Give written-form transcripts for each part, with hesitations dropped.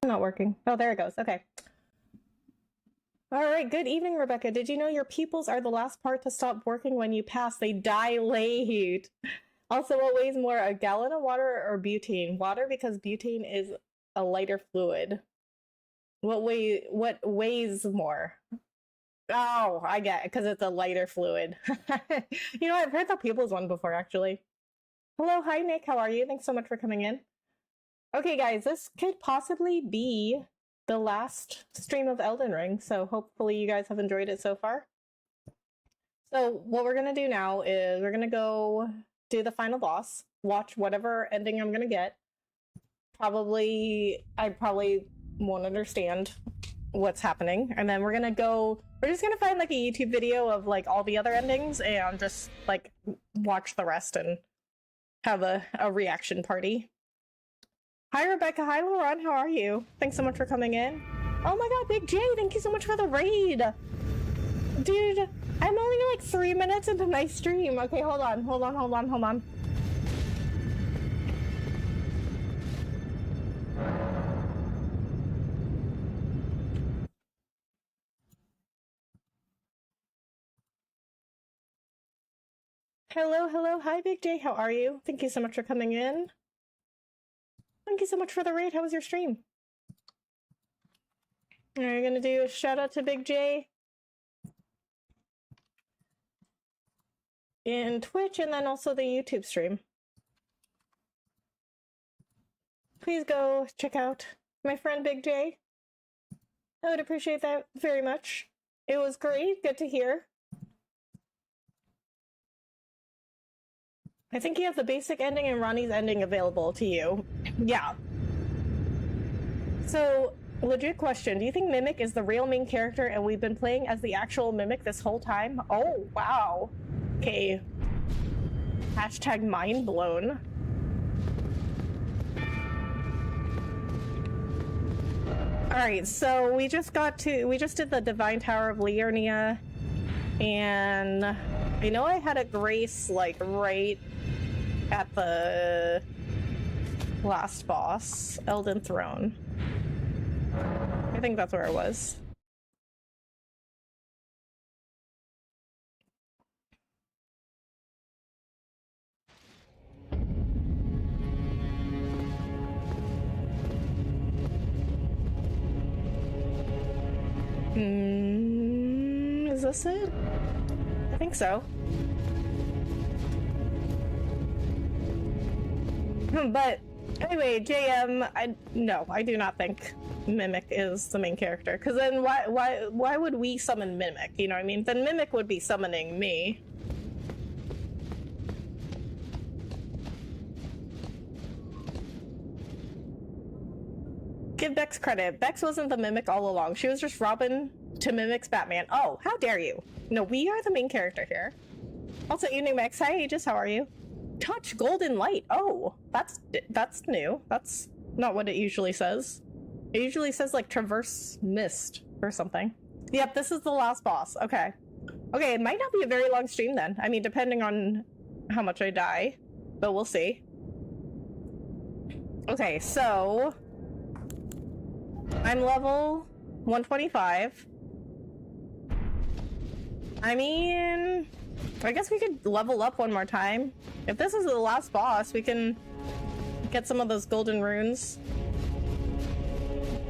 Not working. Oh, there it goes. Okay. All right. Good evening, Rebecca. Did you know your pupils are the last part to stop working when you pass? They dilate. Also, what weighs more, a gallon of water or butane? Water, because butane is a lighter fluid. What weighs more? Oh, I get it, because it's a lighter fluid. You know, I've heard the pupils one before, actually. Hello, hi, Nick. How are you? Thanks so much for coming in. Okay, guys, this could possibly be the last stream of Elden Ring, so hopefully you guys have enjoyed it so far. So what we're going to do now is we're going to go do the final boss, watch whatever ending I'm going to get. I probably won't understand what's happening, and then we're just going to find like a YouTube video of like all the other endings and just like watch the rest and have a reaction party. Hi, Rebecca. Hi, Lauren. How are you? Thanks so much for coming in. Oh my god, Big J, thank you so much for the raid. Dude, I'm only like 3 minutes into my stream. Okay, hold on. Hello. Hi, Big J. How are you? Thank you so much for coming in. Thank you so much for the raid. How was your stream? Are you gonna do a shout out to Big J in Twitch and then also the YouTube stream? Please go check out my friend Big J. I would appreciate that very much. It was great. Good to hear. I think you have the basic ending and Ronnie's ending available to you. Yeah. So, legit question. Do you think Mimic is the real main character and we've been playing as the actual Mimic this whole time? Oh, wow. Okay. Hashtag mind blown. Alright, so we just did the Divine Tower of Liurnia, and I know I had a grace, like, right at the last boss, Elden Throne. I think that's where it was. Is this it? I think so. But anyway, JM, no, I do not think Mimic is the main character. Because then why would we summon Mimic? You know what I mean? Then Mimic would be summoning me. Give Bex credit. Bex wasn't the Mimic all along. She was just Robin to Mimic's Batman. Oh, how dare you? No, we are the main character here. Also, evening Bex. Hi, Aegis. How are you? Touch golden light. Oh, that's new. That's not what it usually says. It usually says like traverse mist or something. Yep, this is the last boss. Okay. Okay, it might not be a very long stream then. I mean, depending on how much I die, but we'll see. Okay, so I'm level 125. I mean, I guess we could level up one more time. If this is the last boss, we can get some of those golden runes.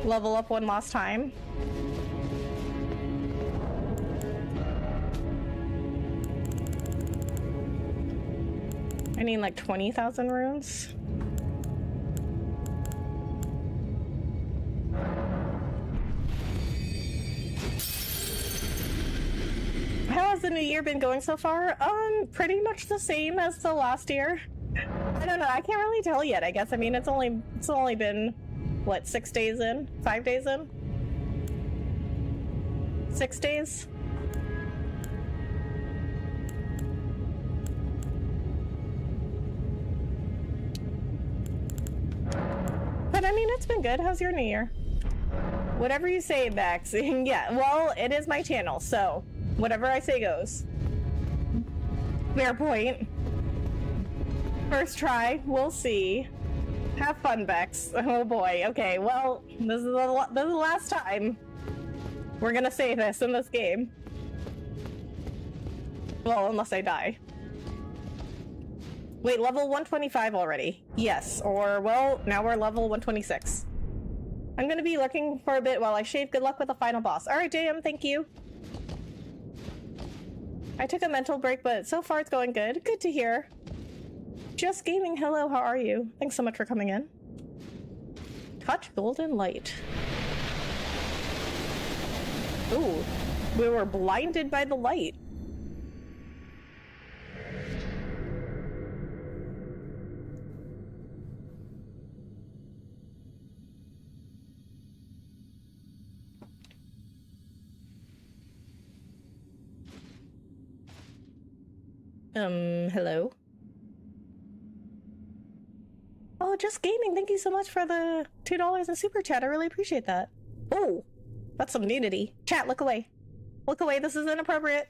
Level up one last time. I need like 20,000 runes. How has the new year been going so far? Pretty much the same as the last year. I don't know, I can't really tell yet, I guess. I mean, it's only been, what, 6 days in? 5 days in? 6 days? But I mean, it's been good. How's your new year? Whatever you say, Max. Yeah, well, it is my channel, so whatever I say goes. Fair point. First try, we'll see. Have fun, Bex. Oh boy. Okay, well, this is the last time we're gonna say this in this game. Well, unless I die. Wait, level 125 already? Yes, or, well, now we're level 126. I'm gonna be lurking for a bit while I shave. Good luck with the final boss. Alright, JM, thank you. I took a mental break, but so far it's going good. Good to hear. Just Gaming, hello, how are you? Thanks so much for coming in. Touch golden light. Ooh, we were blinded by the light. Hello? Oh, Just Gaming, thank you so much for the $2 in super chat. I really appreciate that. Oh, that's some nudity. Chat, look away. Look away, this is inappropriate.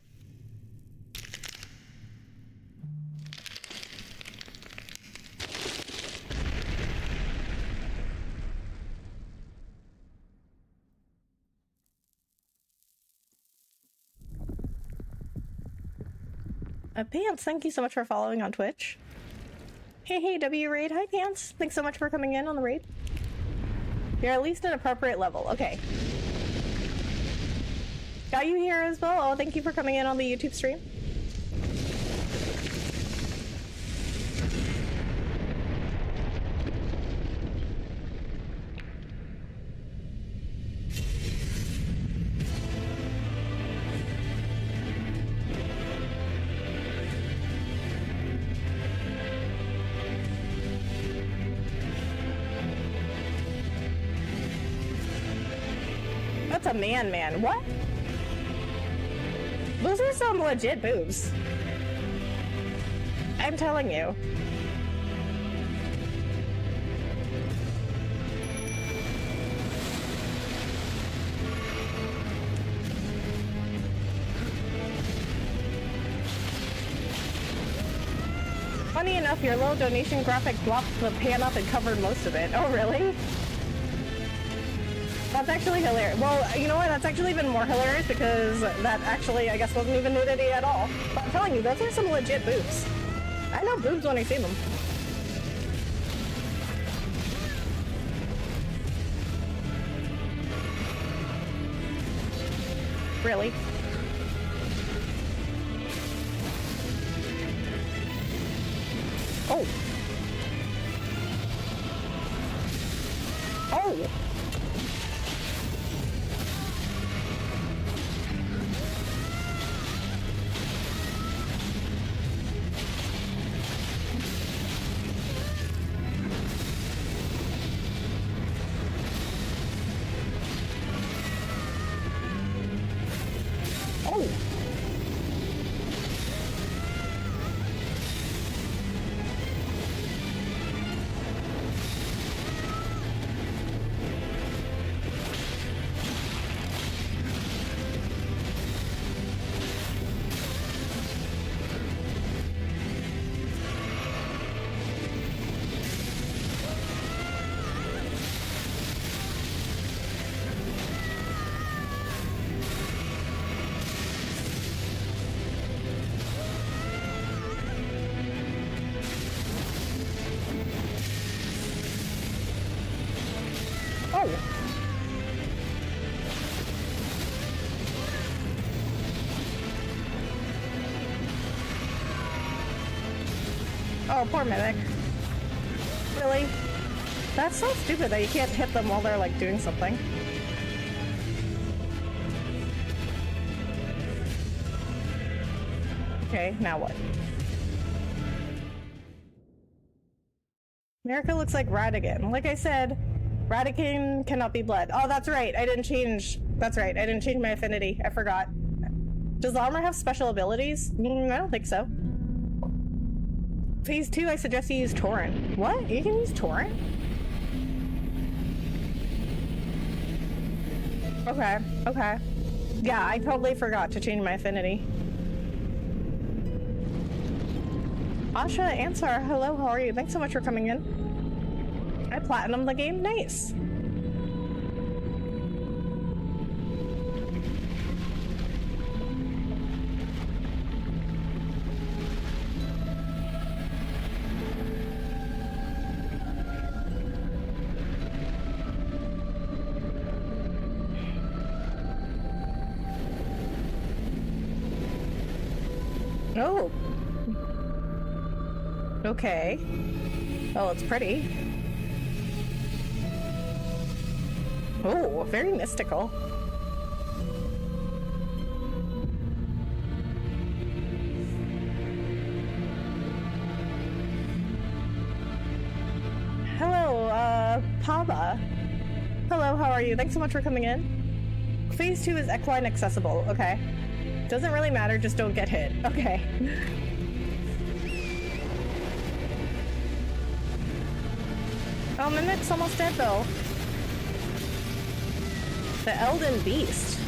Pants, thank you so much for following on Twitch. Hey, W Raid. Hi, Pants. Thanks so much for coming in on the raid. You're at least an appropriate level. Okay. Got you here as well. Oh, thank you for coming in on the YouTube stream. That's a man. What? Those are some legit boobs. I'm telling you. Funny enough, your little donation graphic blocked the pan up and covered most of it. Oh, really? That's actually hilarious. Well, you know what? That's actually even more hilarious because that actually, I guess, wasn't even nudity at all. But I'm telling you, those are some legit boobs. I know boobs when I see them. Really? Oh. Oh. Oh, poor medic. Really? That's so stupid that you can't hit them while they're, like, doing something. Okay, now what? America looks like Radigan. Like I said, Radigan cannot be bled. Oh, that's right. I didn't change... That's right. I didn't change my affinity. I forgot. Does armor have special abilities? I don't think so. Phase 2, I suggest you use Torrent. What? You can use Torrent? Okay, okay. Yeah, I totally forgot to change my affinity. Asha, Ansar, hello, how are you? Thanks so much for coming in. I platinumed the game. Nice. Oh. Okay. Oh, it's pretty. Oh, very mystical. Hello, Pava. Hello, how are you? Thanks so much for coming in. Phase 2 is equine accessible. Okay. Doesn't really matter, just don't get hit. Okay. Oh, Mimic's almost dead, though. The Elden Beast.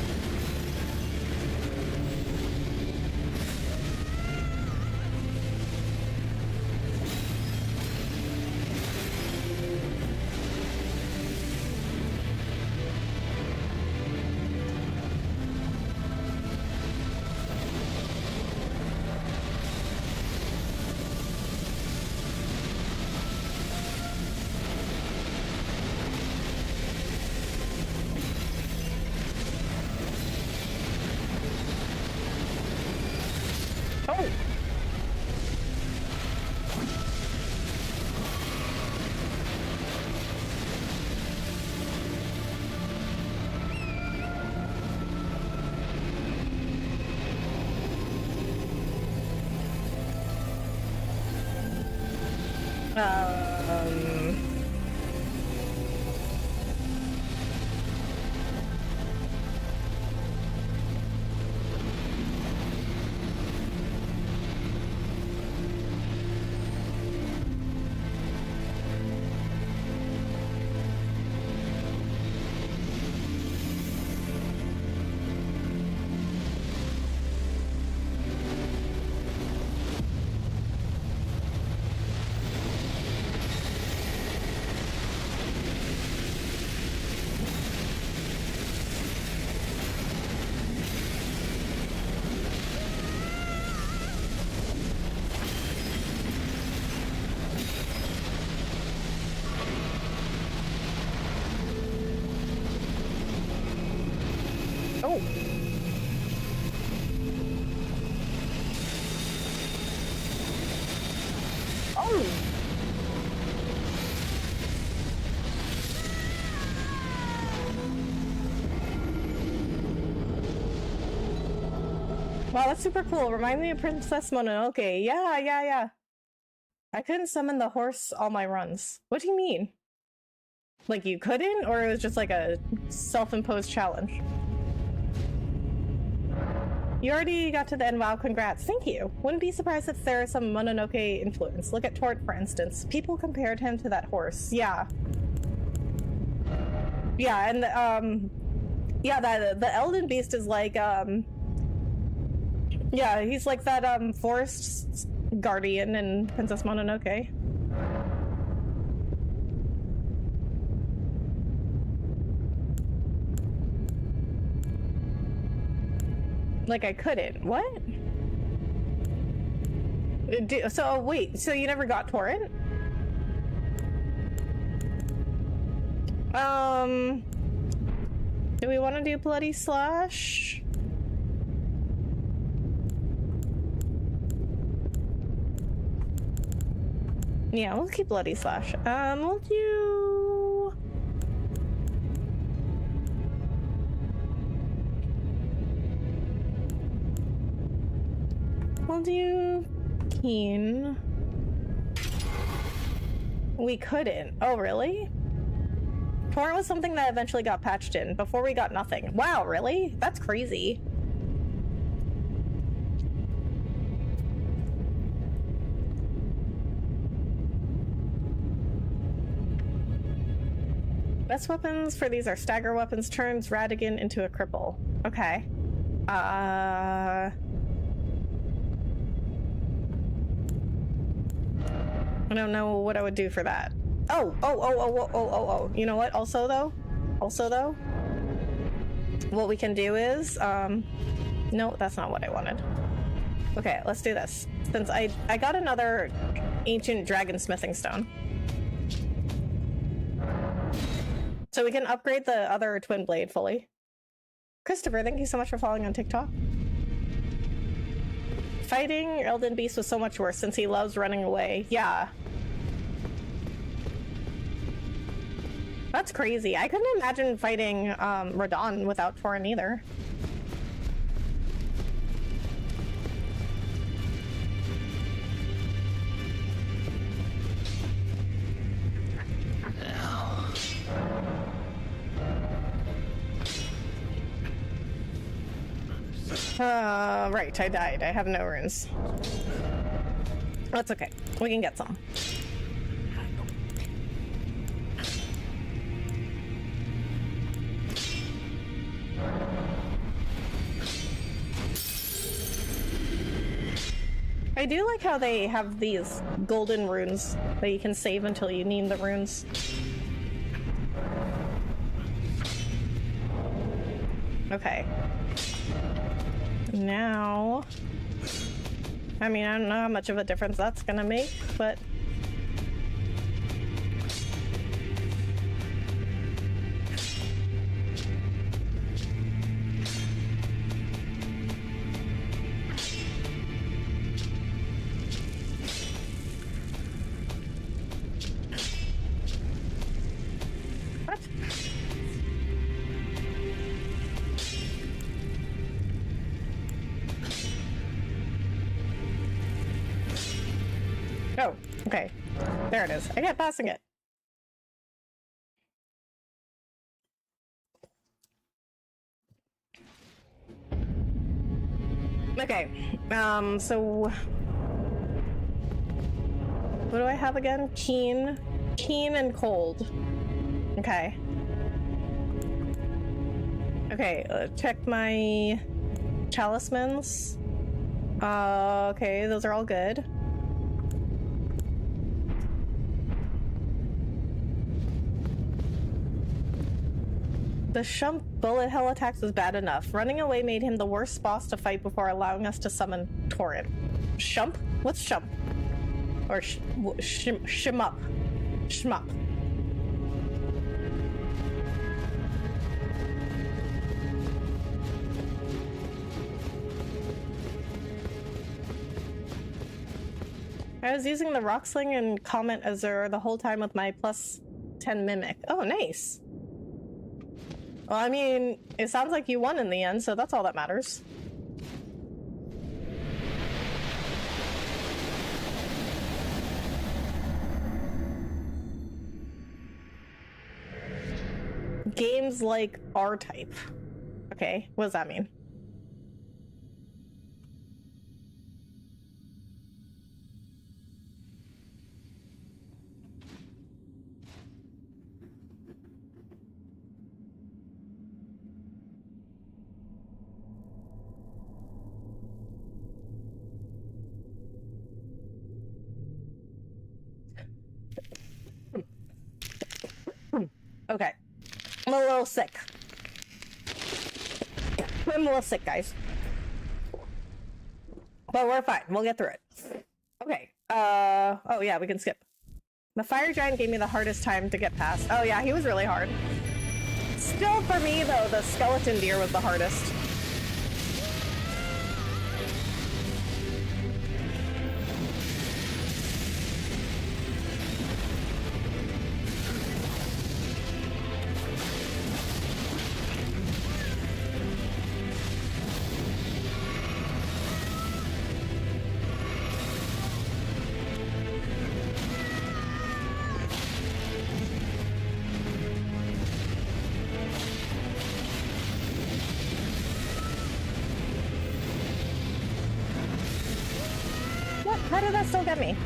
Oh! Um... Oh! Oh! Wow, that's super cool. Remind me of Princess Mononoke. Yeah. I couldn't summon the horse all my runs. What do you mean? Like you couldn't? Or it was just like a self-imposed challenge? You already got to the end. Wow, congrats. Thank you. Wouldn't be surprised if there is some Mononoke influence. Look at Tort, for instance. People compared him to that horse. Yeah. Yeah, and yeah, the Elden Beast is like yeah, he's like that forest guardian in Princess Mononoke. Like I couldn't. What? So wait, so you never got Torrent? Do we want to do Bloody Slash? Yeah, we'll keep Bloody Slash. We'll do... We'll do... Keen. We couldn't. Oh, really? Torrent was something that eventually got patched in. Before we got nothing. Wow, really? That's crazy. Best weapons for these are stagger weapons, turns Radigan into a cripple. Okay. I don't know what I would do for that. Oh. You know what? Also though, what we can do is, no, that's not what I wanted. Okay, let's do this. Since I got another ancient dragon smithing stone. So we can upgrade the other twin blade fully. Christopher, thank you so much for following on TikTok. Fighting Elden Beast was so much worse since he loves running away. Yeah. That's crazy. I couldn't imagine fighting Radon without Torin either. Right, I died. I have no runes. That's okay. We can get some. I do like how they have these golden runes that you can save until you need the runes. Okay. Now, I mean, I don't know how much of a difference that's gonna make, but what? Oh, okay. There it is. I kept passing it. Okay, so what do I have again? Keen and cold. Okay. Okay, check my talismans. Okay, those are all good. The Shump bullet hell attacks was bad enough. Running away made him the worst boss to fight before allowing us to summon Torin. Shump? What's Shump? Or Shmup? Shmup. I was using the rock sling and Comet Azure the whole time with my plus 10 mimic. Oh, nice. Well, I mean, it sounds like you won in the end, so that's all that matters. Games like R-type. Okay, what does that mean? Okay. I'm a little sick. I'm a little sick, guys. But we're fine. We'll get through it. Okay. Oh yeah, we can skip. The fire giant gave me the hardest time to get past. Oh yeah, he was really hard. Still, for me, though, the skeleton deer was the hardest. How did that still get me?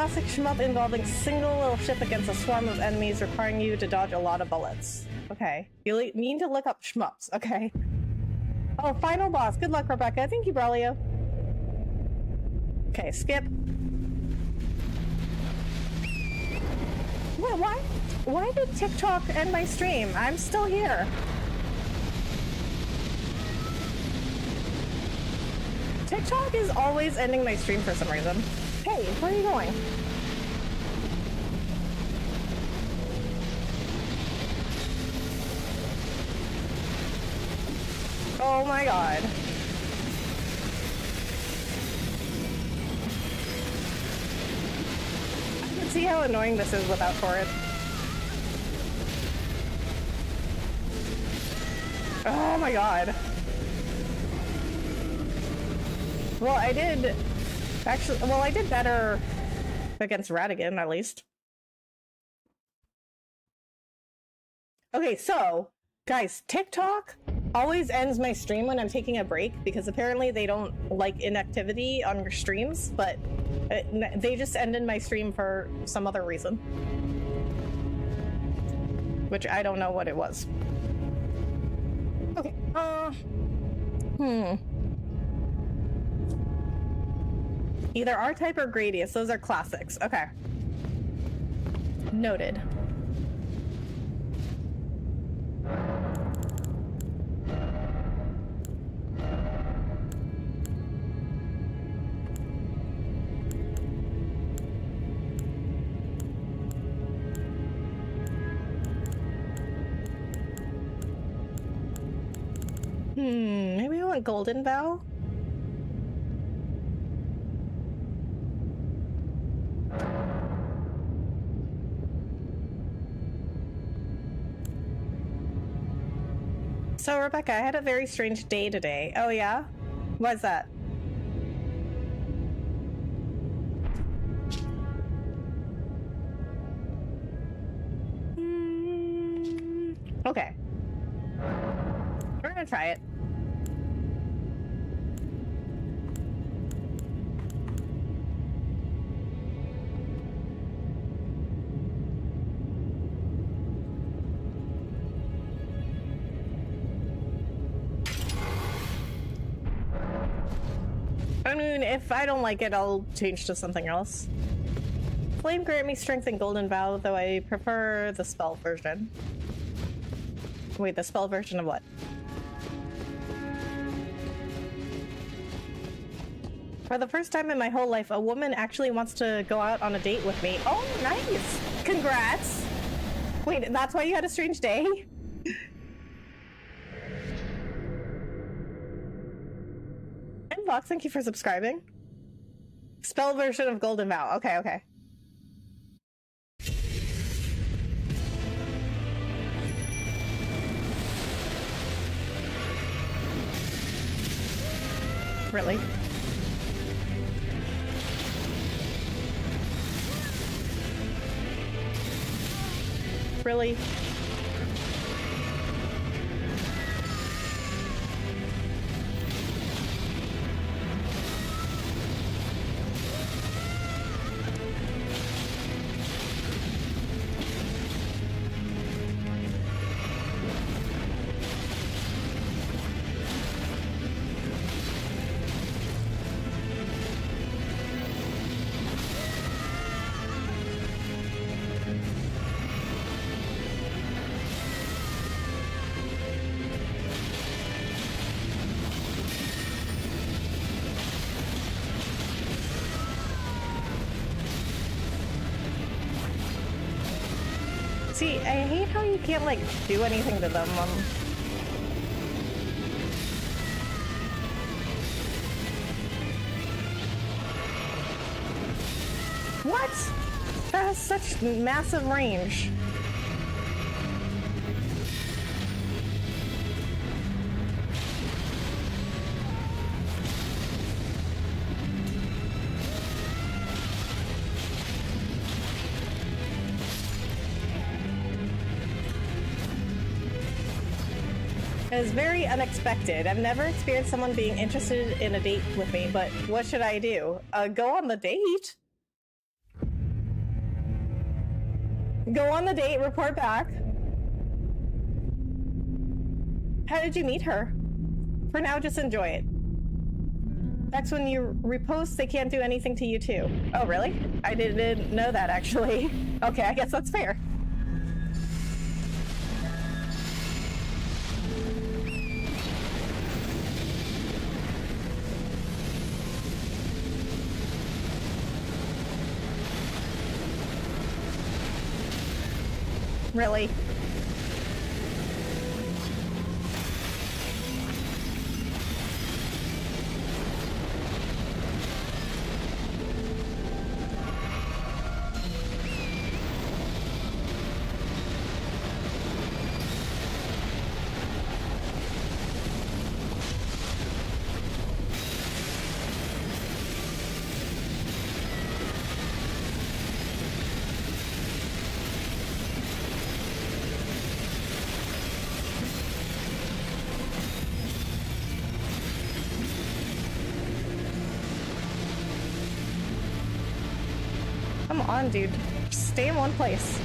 classic shmup involving single little ship against a swarm of enemies requiring you to dodge a lot of bullets. Okay. You need to look up shmups. Okay. Oh, final boss. Good luck, Rebecca. Thank you, Braulio. Okay, skip. Wait, why? Why did TikTok end my stream? I'm still here. TikTok is always ending my stream for some reason. Hey, where are you going? Oh my god. I can see how annoying this is without Torrid. Oh my god. Well, I did... Actually, well, I did better against Radigan, at least. Okay, so, guys, TikTok always ends my stream when I'm taking a break, because apparently they don't like inactivity on your streams, but they just ended my stream for some other reason. Which I don't know what it was. Okay, Either R-Type or Gradius. Those are classics. Okay. Noted. Maybe I want Golden Vow? So, Rebecca, I had a very strange day today. Oh, yeah? Why's that? Okay. We're gonna try it. I mean, if I don't like it, I'll change to something else. Flame grant me strength in Golden Vow, though I prefer the spell version. Wait, the spell version of what? For the first time in my whole life, a woman actually wants to go out on a date with me. Oh, nice! Congrats! Wait, that's why you had a strange day? Fox, thank you for subscribing. Spell version of Golden Vow. Okay, okay. Really? Really? See, I hate how you can't, like, do anything to them. What? That has such massive range. It was very unexpected. I've never experienced someone being interested in a date with me, but what should I do? Go on the date? Go on the date, report back. How did you meet her? For now, just enjoy it. Next, when you repost, they can't do anything to you too. Oh, really? I didn't know that, actually. Okay, I guess that's fair. Really? Come on, dude. Just stay in one place.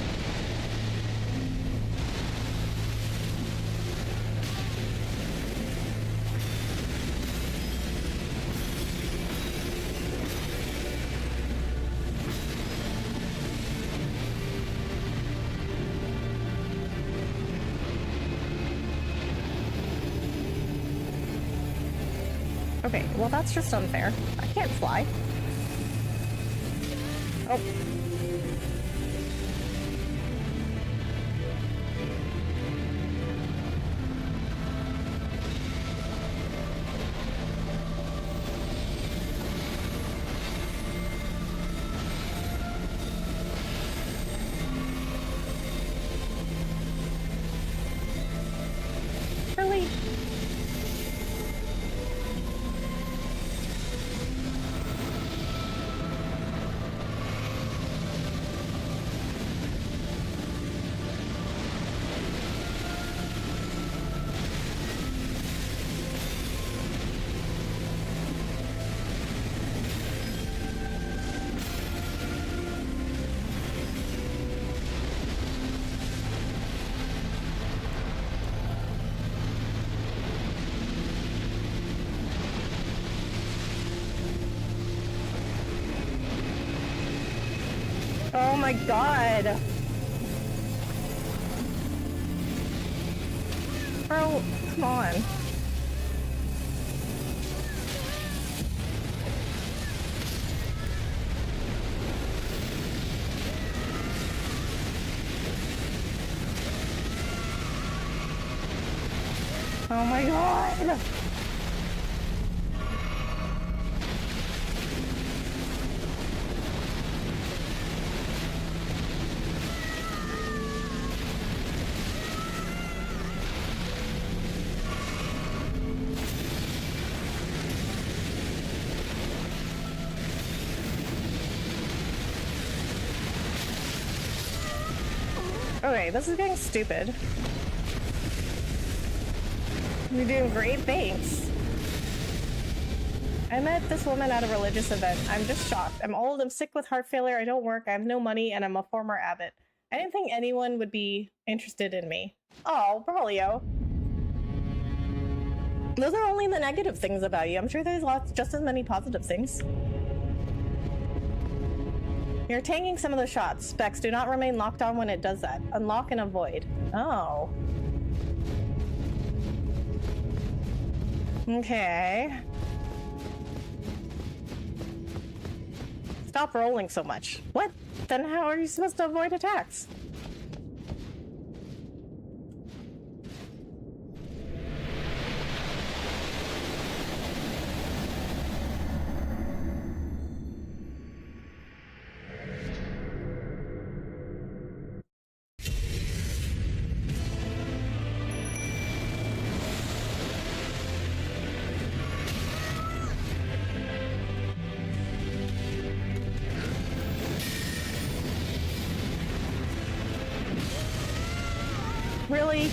Okay, well that's just unfair. I can't fly. Oh. Really? Oh my god. Bro, come on. Oh my god. Okay, this is getting stupid. You're doing great, thanks. I met this woman at a religious event. I'm just shocked. I'm old, I'm sick with heart failure, I don't work, I have no money, and I'm a former abbot. I didn't think anyone would be interested in me. Oh, Braulio. Those are only the negative things about you. I'm sure there's just as many positive things. You're tanking some of the shots. Specs do not remain locked on when it does that. Unlock and avoid. Oh. Okay. Stop rolling so much. What? Then how are you supposed to avoid attacks? Really?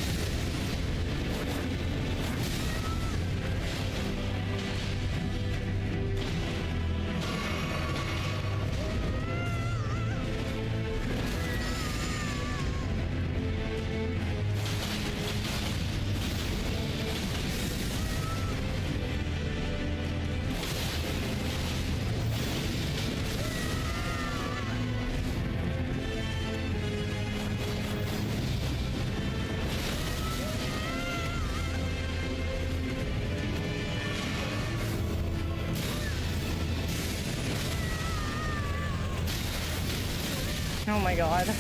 Oh my god.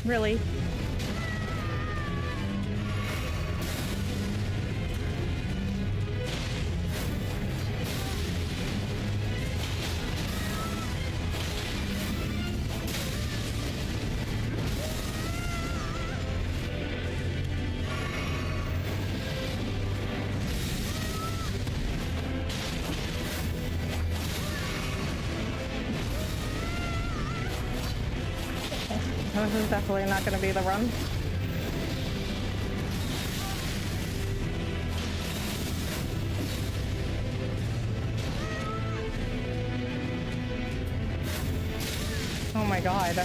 Really? This is definitely not going to be the run. Oh my god.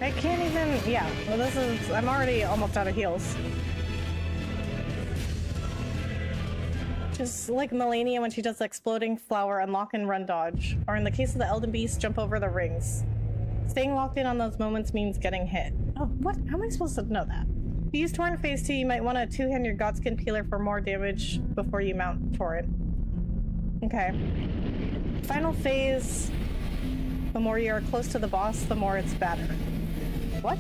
I can't even, yeah, well this is, I'm already almost out of heals. Just like Melania when she does the exploding flower, unlock and run dodge. Or in the case of the Elden Beast, jump over the rings. Staying locked in on those moments means getting hit. Oh, what? How am I supposed to know that? If you use Torrent Phase 2, you might want to two-hand your Godskin Peeler for more damage before you mount Torrent. Okay. Final phase, the more you're close to the boss, the more it's better. What?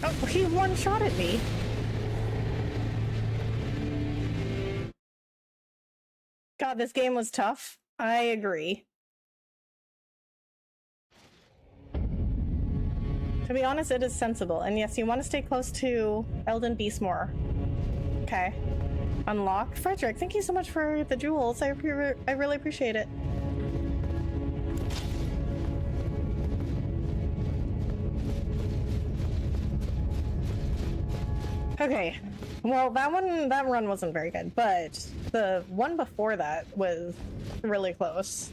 Oh, he one-shotted me. God, this game was tough. I agree. To be honest, it is sensible. And yes, you want to stay close to Elden Beast more. Okay. Unlock. Frederick, thank you so much for the jewels. I really appreciate it. Okay, well that run wasn't very good, but the one before that was really close.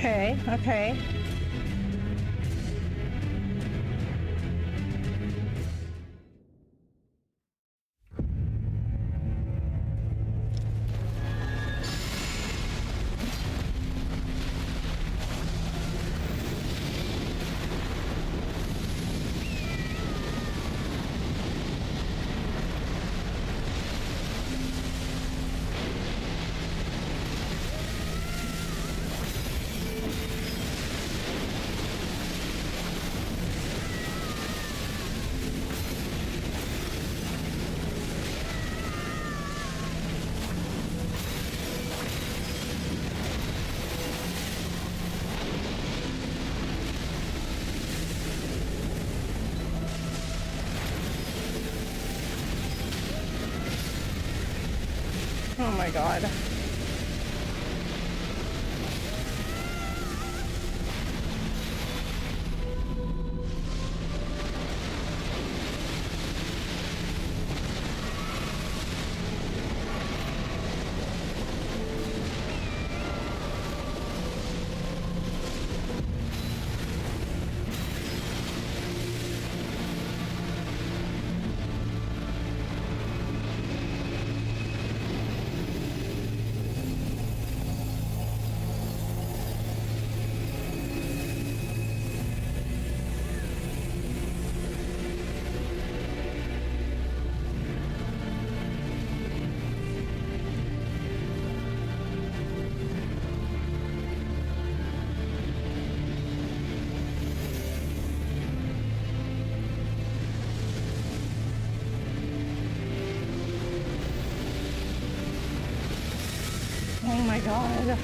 Okay, okay. Oh my god. Oh my god.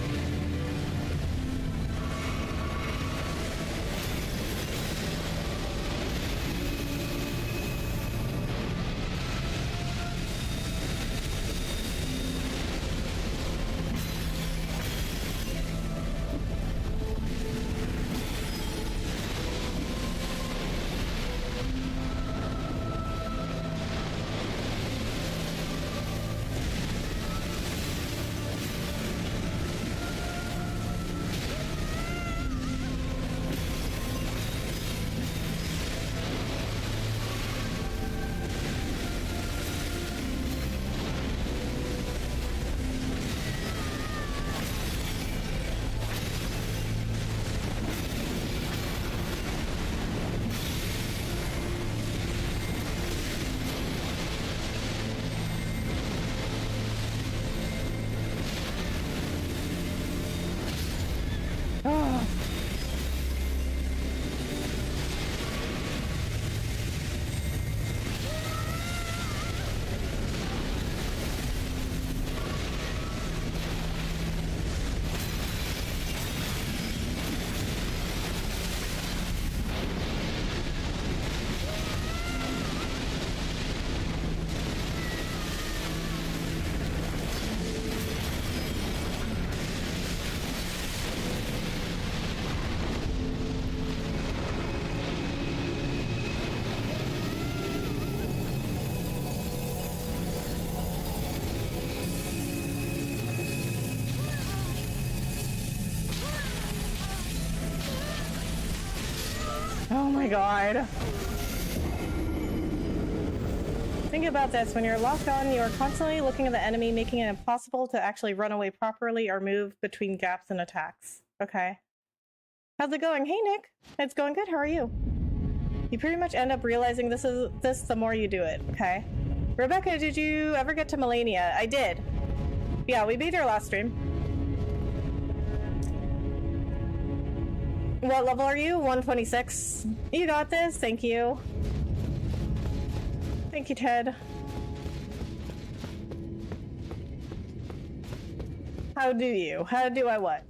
Oh. Oh my god. Think about this. When you're locked on, you are constantly looking at the enemy, making it impossible to actually run away properly or move between gaps and attacks. Okay. How's it going? Hey, Nick. It's going good. How are you? You pretty much end up realizing this the more you do it. Okay. Rebecca, did you ever get to Melania? I did. Yeah, we beat her last stream. What level are you? 126. You got this. Thank you. Thank you, Ted. How do you? How do I what?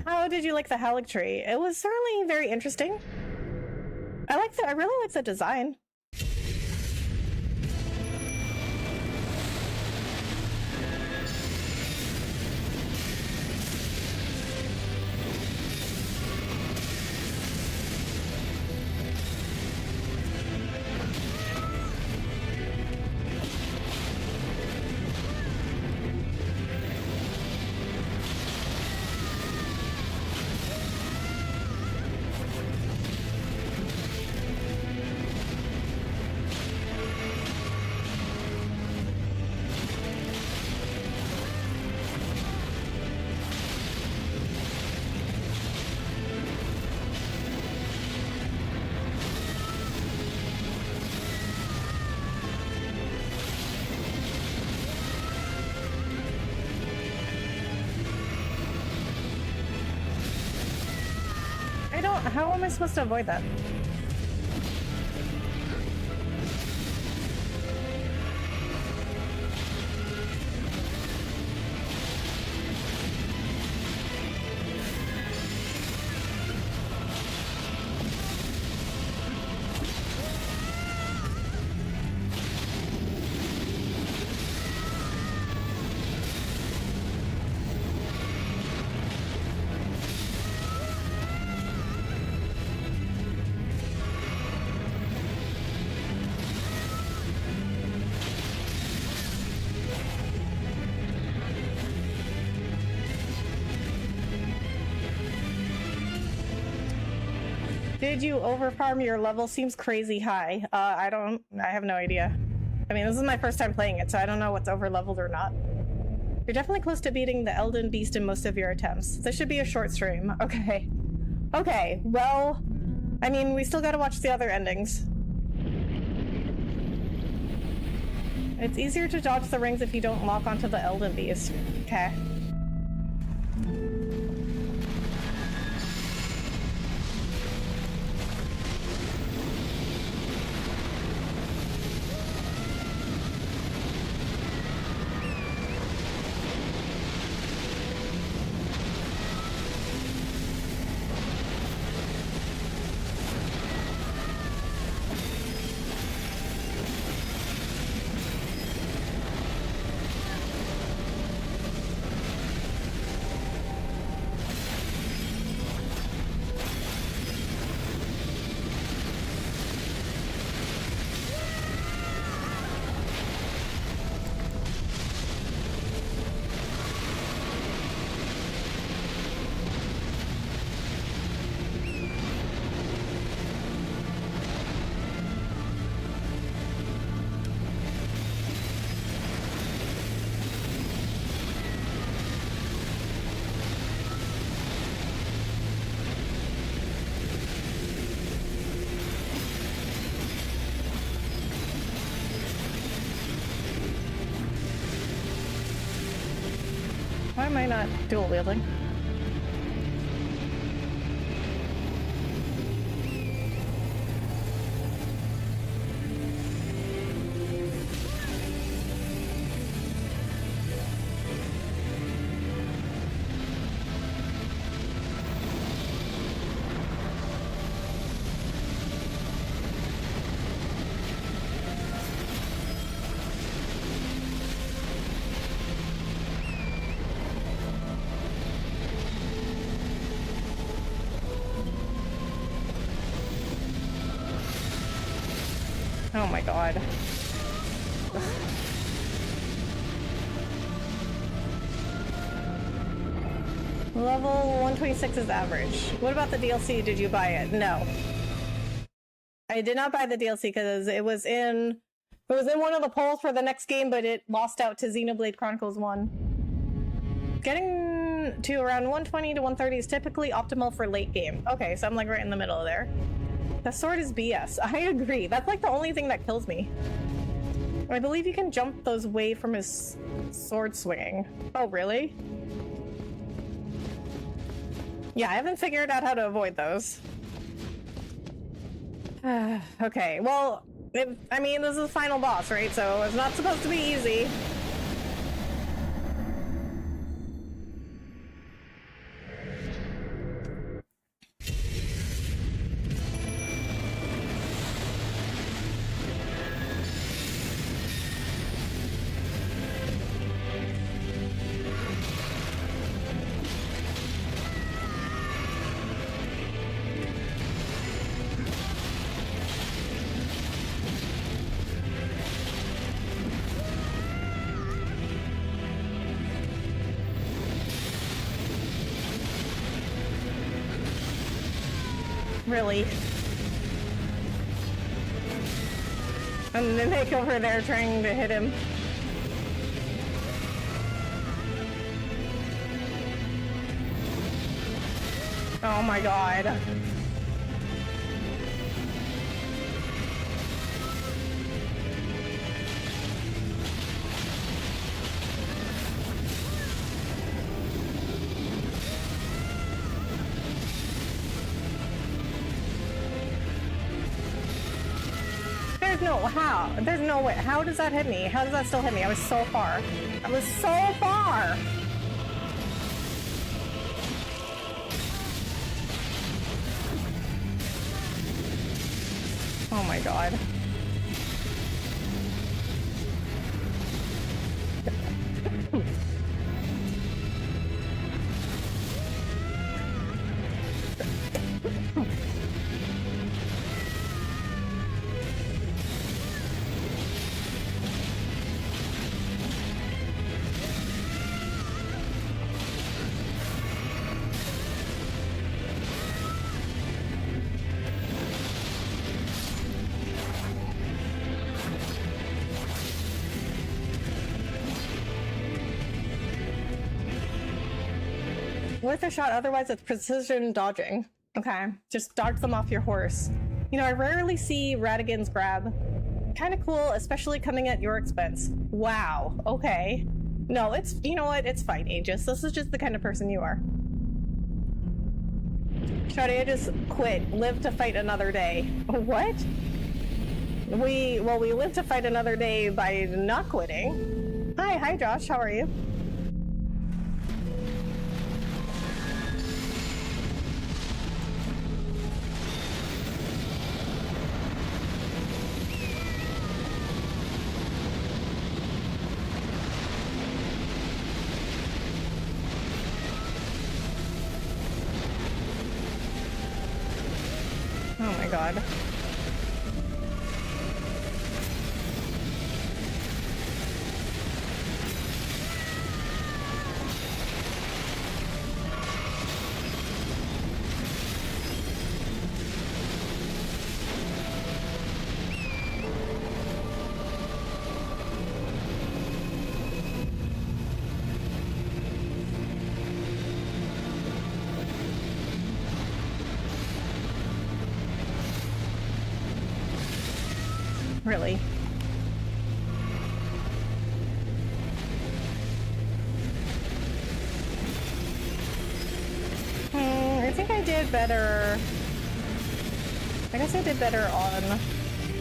How did you like the Halleck tree? It was certainly very interesting. I really like the design. How am I supposed to avoid that? Did you overfarm? Your level seems crazy high. I have no idea. I mean, this is my first time playing it, so I don't know what's over-leveled or not. You're definitely close to beating the Elden Beast in most of your attempts. This should be a short stream. Okay. Okay, well, I mean, we still gotta watch the other endings. It's easier to dodge the rings if you don't lock onto the Elden Beast. Okay. Why am I not dual wielding? Oh my god. Level 126 is average. What about the DLC? Did you buy it? No. I did not buy the DLC because it was in one of the polls for the next game, but it lost out to Xenoblade Chronicles 1. Getting to around 120 to 130 is typically optimal for late game. Okay, so I'm like right in the middle there. The sword is BS. I agree. That's like the only thing that kills me. I believe you can jump those way from his sword swinging. Oh, really? Yeah, I haven't figured out how to avoid those. Okay, well, I mean, this is the final boss, right? So it's not supposed to be easy. Really. And then Nick over there trying to hit him. Oh my god. There's no how. There's no way. How does that hit me? How does that still hit me? I was so far. I was so far. Oh my god. Worth a shot, otherwise it's precision dodging. Okay, just dodge them off your horse. You know, I rarely see Radigan's grab. Kind of cool, especially coming at your expense. Wow, okay. No, it's, you know what, it's fine, Aegis. This is just the kind of person you are. Shawty, I just quit. Live to fight another day. What? We live to fight another day by not quitting. Hi Josh, how are you? Oh my god. Really? I think I did better. I guess I did better on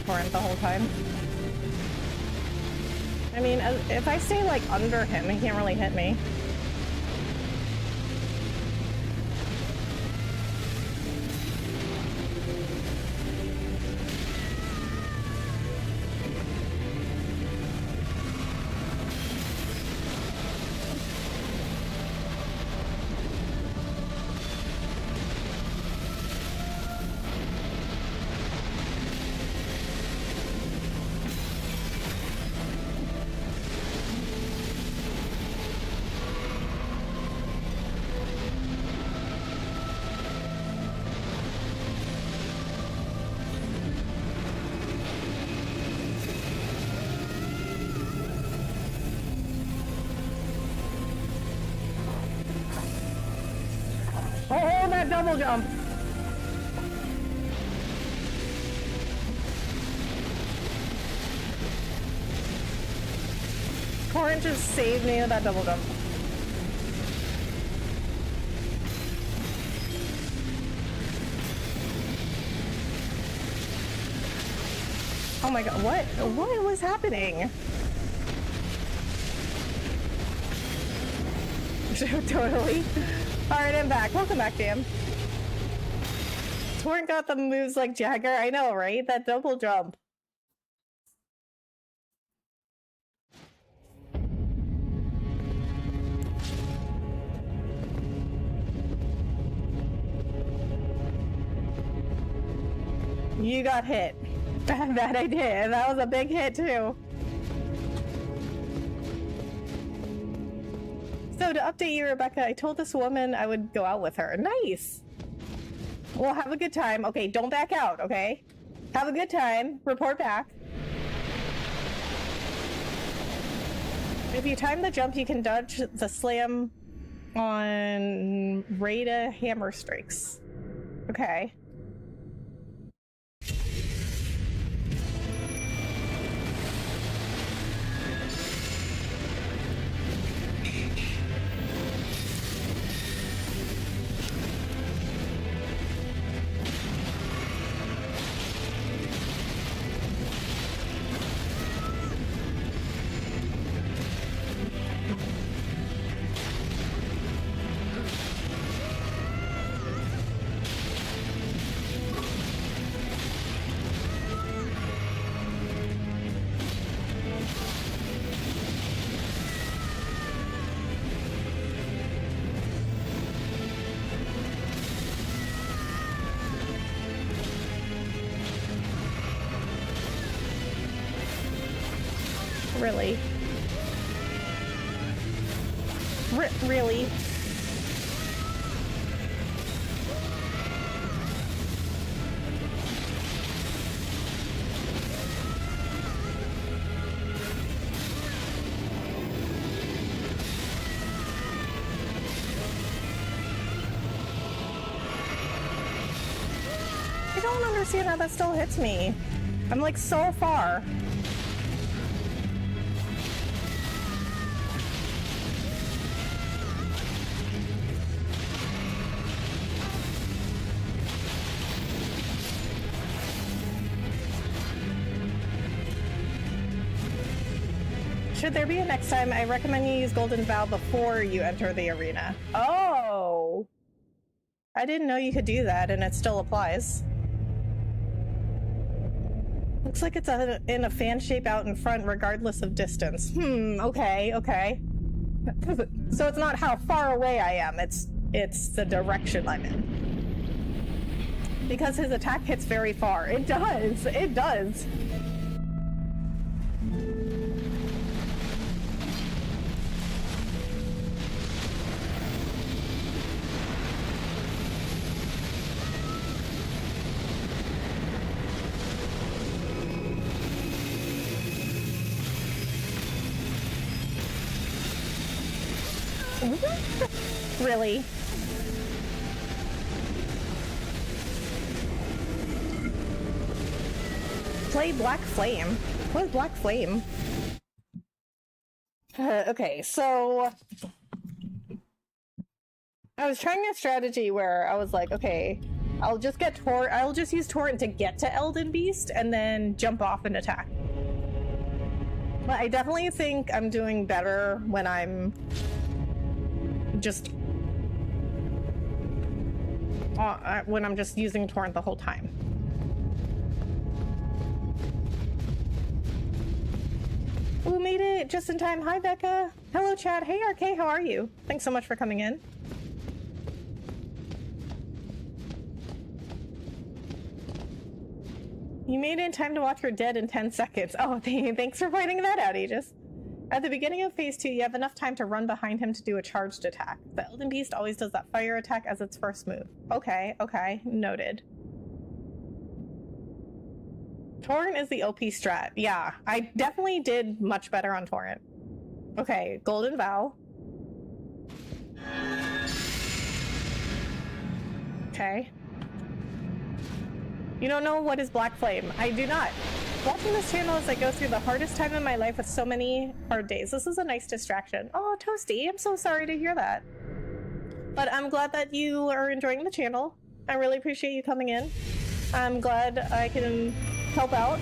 Torrent the whole time. I mean, if I stay like under him, he can't really hit me. Oh, that double jump! Torrent just saved me with that double jump. Oh my god, what was happening? Totally. Alright, I'm back. Welcome back, Jam. Torrent got the moves like Jagger. I know, right? That double jump. You got hit. That I did. That was a big hit, too. So to update you, Rebecca, I told this woman I would go out with her. Nice! Well, have a good time. Okay, don't back out, okay? Have a good time. Report back. If you time the jump, you can dodge the slam on Rada hammer strikes. Okay. Really? Really? I don't understand how that still hits me. I'm like so far. Should there be a next time, I recommend you use Golden Vow before you enter the arena. Oh! I didn't know you could do that, and it still applies. Looks like it's in a fan shape out in front, regardless of distance. Okay, okay. So it's not how far away I am, it's the direction I'm in. Because his attack hits very far. It does! It does! Really? Play Black Flame? What is Black Flame? Okay, so I was trying a strategy where I was like, okay, I'll just use Torrent to get to Elden Beast and then jump off and attack. But I definitely think I'm doing better when I'm just using Torrent the whole time. Ooh, made it just in time. Hi, Becca. Hello, Chad. Hey, RK, how are you? Thanks so much for coming in. You made it in time to watch her dead in 10 seconds. Oh, thanks for pointing that out, Aegis. At the beginning of phase 2, you have enough time to run behind him to do a charged attack. The Elden Beast always does that fire attack as its first move. Okay, okay, noted. Torrent is the OP strat. Yeah, I definitely did much better on Torrent. Okay, Golden Vow. Okay. You don't know what is Black Flame. I do not. Watching this channel as I go through the hardest time in my life with so many hard days. This is a nice distraction. Oh, Toasty, I'm so sorry to hear that. But I'm glad that you are enjoying the channel. I really appreciate you coming in. I'm glad I can help out.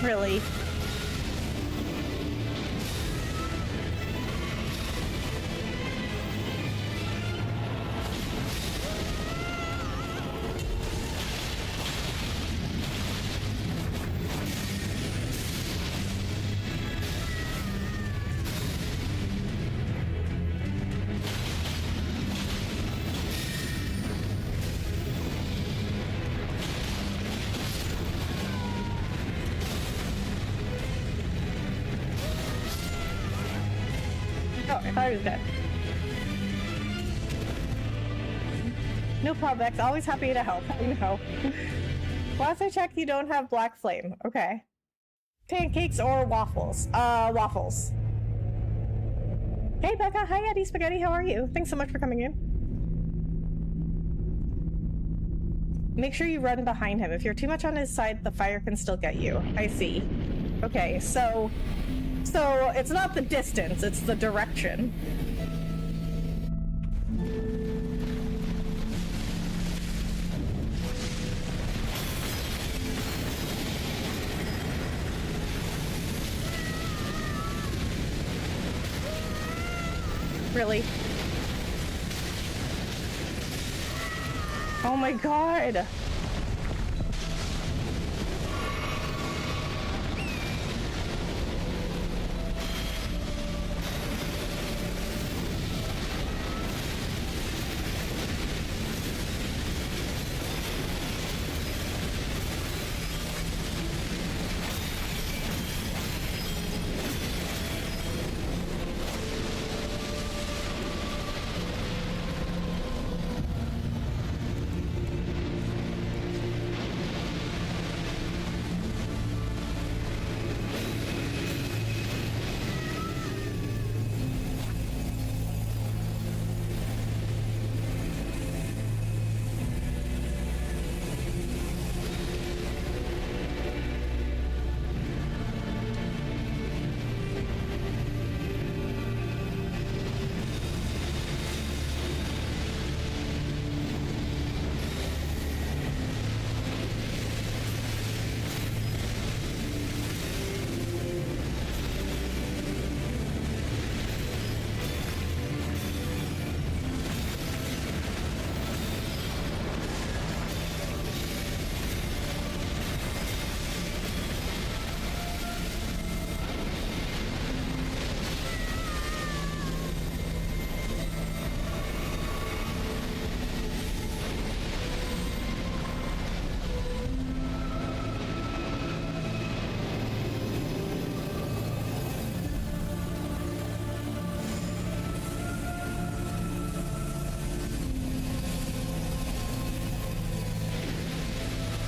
Really? Oh, I thought he was dead. No problem, X. Always happy to help. I know. Last I checked, you don't have Black Flame. Okay. Pancakes or waffles? Waffles. Hey, Becca. Hi, Eddie Spaghetti. How are you? Thanks so much for coming in. Make sure you run behind him. If you're too much on his side, the fire can still get you. I see. Okay, so it's not the distance, it's the direction. Really? Oh my god!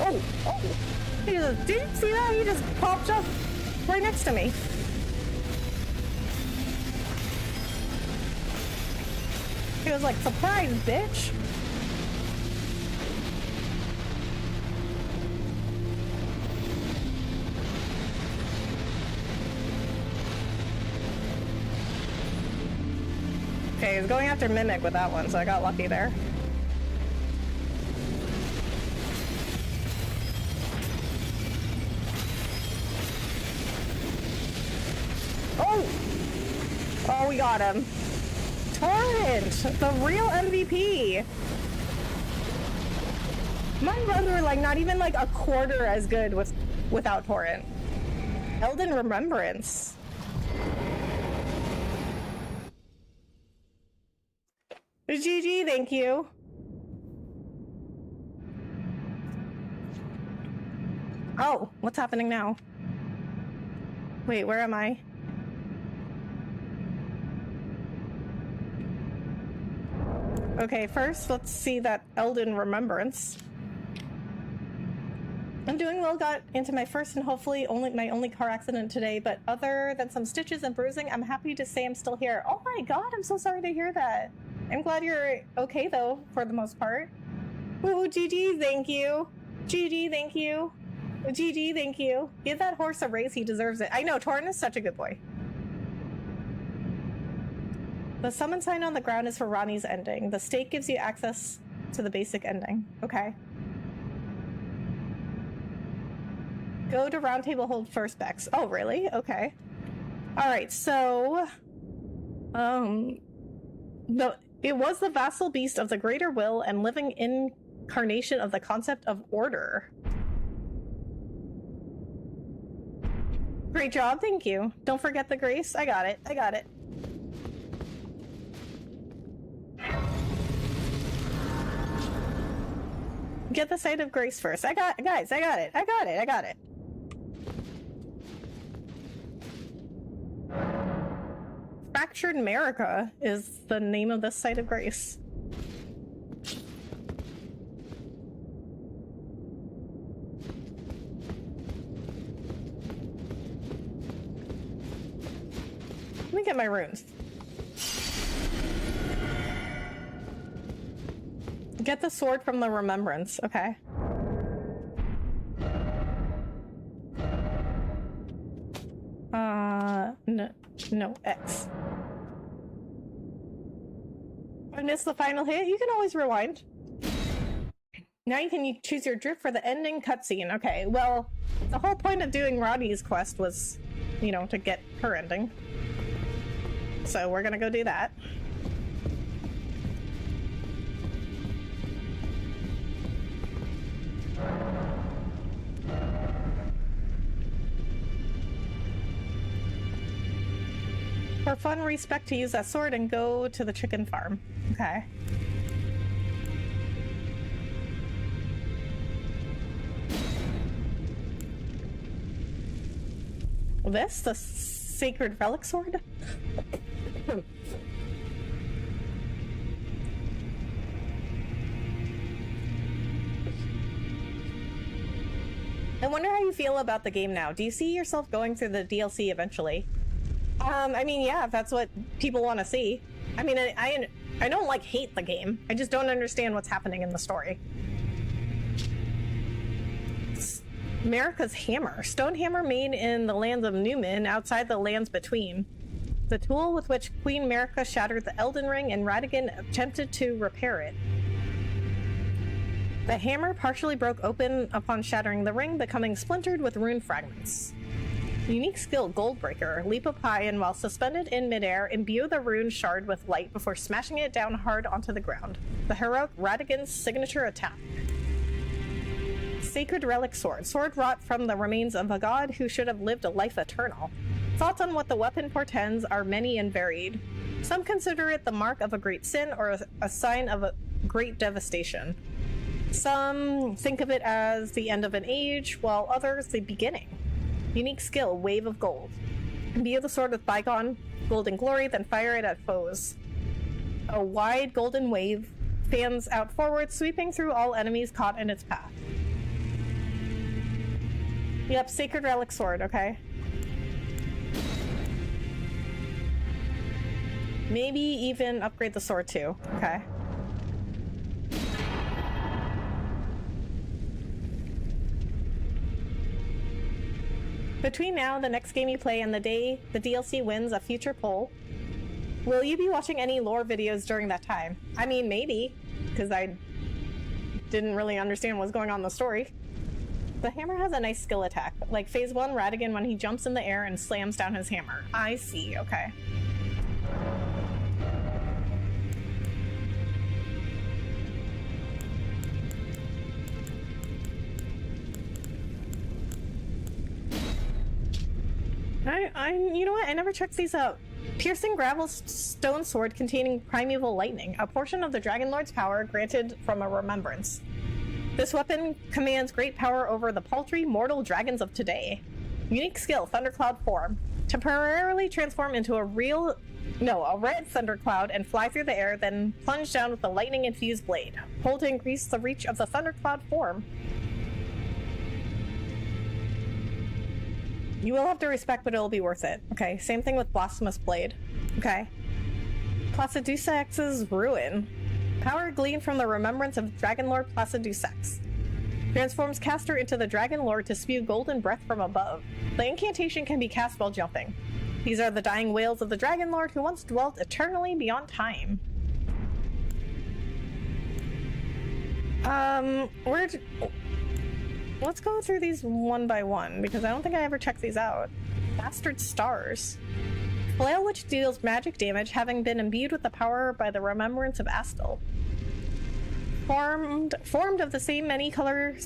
Oh! Did you see that? He just popped up right next to me. He was like, surprise, bitch! Okay, he's going after Mimic with that one, so I got lucky there. Oh, we got him. Torrent, the real MVP. My runs were like not even like a quarter as good without Torrent. Elden Remembrance. GG, thank you. Oh, what's happening now? Wait, where am I? Okay, first, let's see that Elden Remembrance. I'm doing well, got into my first and hopefully my only car accident today, but other than some stitches and bruising, I'm happy to say I'm still here. Oh my god, I'm so sorry to hear that. I'm glad you're okay, though, for the most part. Ooh, GG, thank you. GG, thank you. GG, thank you. Give that horse a raise, he deserves it. I know, Torrent is such a good boy. The summon sign on the ground is for Ronnie's ending. The stake gives you access to the basic ending. Okay. Go to round table, hold first Bex. Oh, really? Okay. Alright, so... It was the vassal beast of the greater will and living incarnation of the concept of order. Great job, thank you. Don't forget the grace. I got it. I got it. Get the site of grace first. Guys, I got it. I got it. I got it. Fractured America is the name of this site of grace. Let me get my runes. Get the sword from the remembrance. Okay. No, X. I missed the final hit. You can always rewind. Now you can choose your drift for the ending cutscene. Okay, well, the whole point of doing Roddy's quest was, you know, to get her ending. So we're gonna go do that. For fun, respect to use that sword and go to the chicken farm. Okay. This? The sacred relic sword? I wonder how you feel about the game now. Do you see yourself going through the DLC eventually? I mean, yeah, if that's what people want to see. I mean, I don't, like, hate the game. I just don't understand what's happening in the story. Marika's hammer. Stone hammer made in the lands of Newman, outside the lands between. The tool with which Queen Marika shattered the Elden Ring, and Radagon attempted to repair it. The hammer partially broke open upon shattering the ring, becoming splintered with rune fragments. Unique skill, Goldbreaker. Leap up high and while suspended in midair, imbue the rune shard with light before smashing it down hard onto the ground. The heroic Radagon's signature attack. Sacred relic sword. Sword wrought from the remains of a god who should have lived a life eternal. Thoughts on what the weapon portends are many and varied. Some consider it the mark of a great sin or a sign of a great devastation. Some think of it as the end of an age, while others the beginning. Unique skill, Wave of Gold. Imbue the sword with bygone golden glory, then fire it at foes. A wide golden wave fans out forward, sweeping through all enemies caught in its path. Yep, Sacred Relic Sword, okay. Maybe even upgrade the sword too, okay. Between now and the next game you play and the day the DLC wins a future poll, will you be watching any lore videos during that time? I mean, maybe, because I didn't really understand what was going on in the story. The hammer has a nice skill attack, like Phase 1 Radagon when he jumps in the air and slams down his hammer. I see, okay. You know what? I never checked these out. Piercing gravel stone sword containing primeval lightning, a portion of the Dragon Lord's power granted from a remembrance. This weapon commands great power over the paltry mortal dragons of today. Unique skill, Thundercloud form. Temporarily transform into a red thundercloud and fly through the air, then plunge down with the lightning-infused blade. Hold to increase the reach of the Thundercloud form. You will have to respect, but it'll be worth it. Okay, same thing with Blasphemous Blade. Okay. Placidusex's Ruin. Power gleaned from the remembrance of Dragon Lord Placidusex. Transforms caster into the Dragon Lord to spew golden breath from above. The incantation can be cast while jumping. These are the dying wails of the Dragon Lord who once dwelt eternally beyond time. Let's go through these one by one, because I don't think I ever checked these out. Bastard Stars. Flail which deals magic damage, having been imbued with the power by the remembrance of Astel. Formed of the same many-colored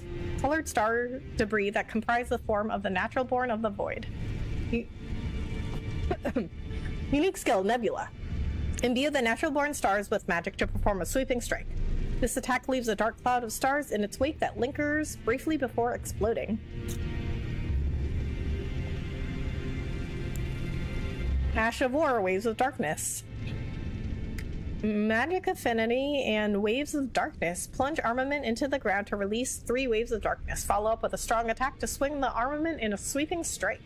star debris that comprise the form of the natural born of the void. Unique skill, Nebula. Imbue the natural born stars with magic to perform a sweeping strike. This attack leaves a dark cloud of stars in its wake that lingers briefly before exploding. Ash of War, Waves of Darkness. Magic Affinity and Waves of Darkness. Plunge armament into the ground to release 3 waves of darkness. Follow up with a strong attack to swing the armament in a sweeping strike.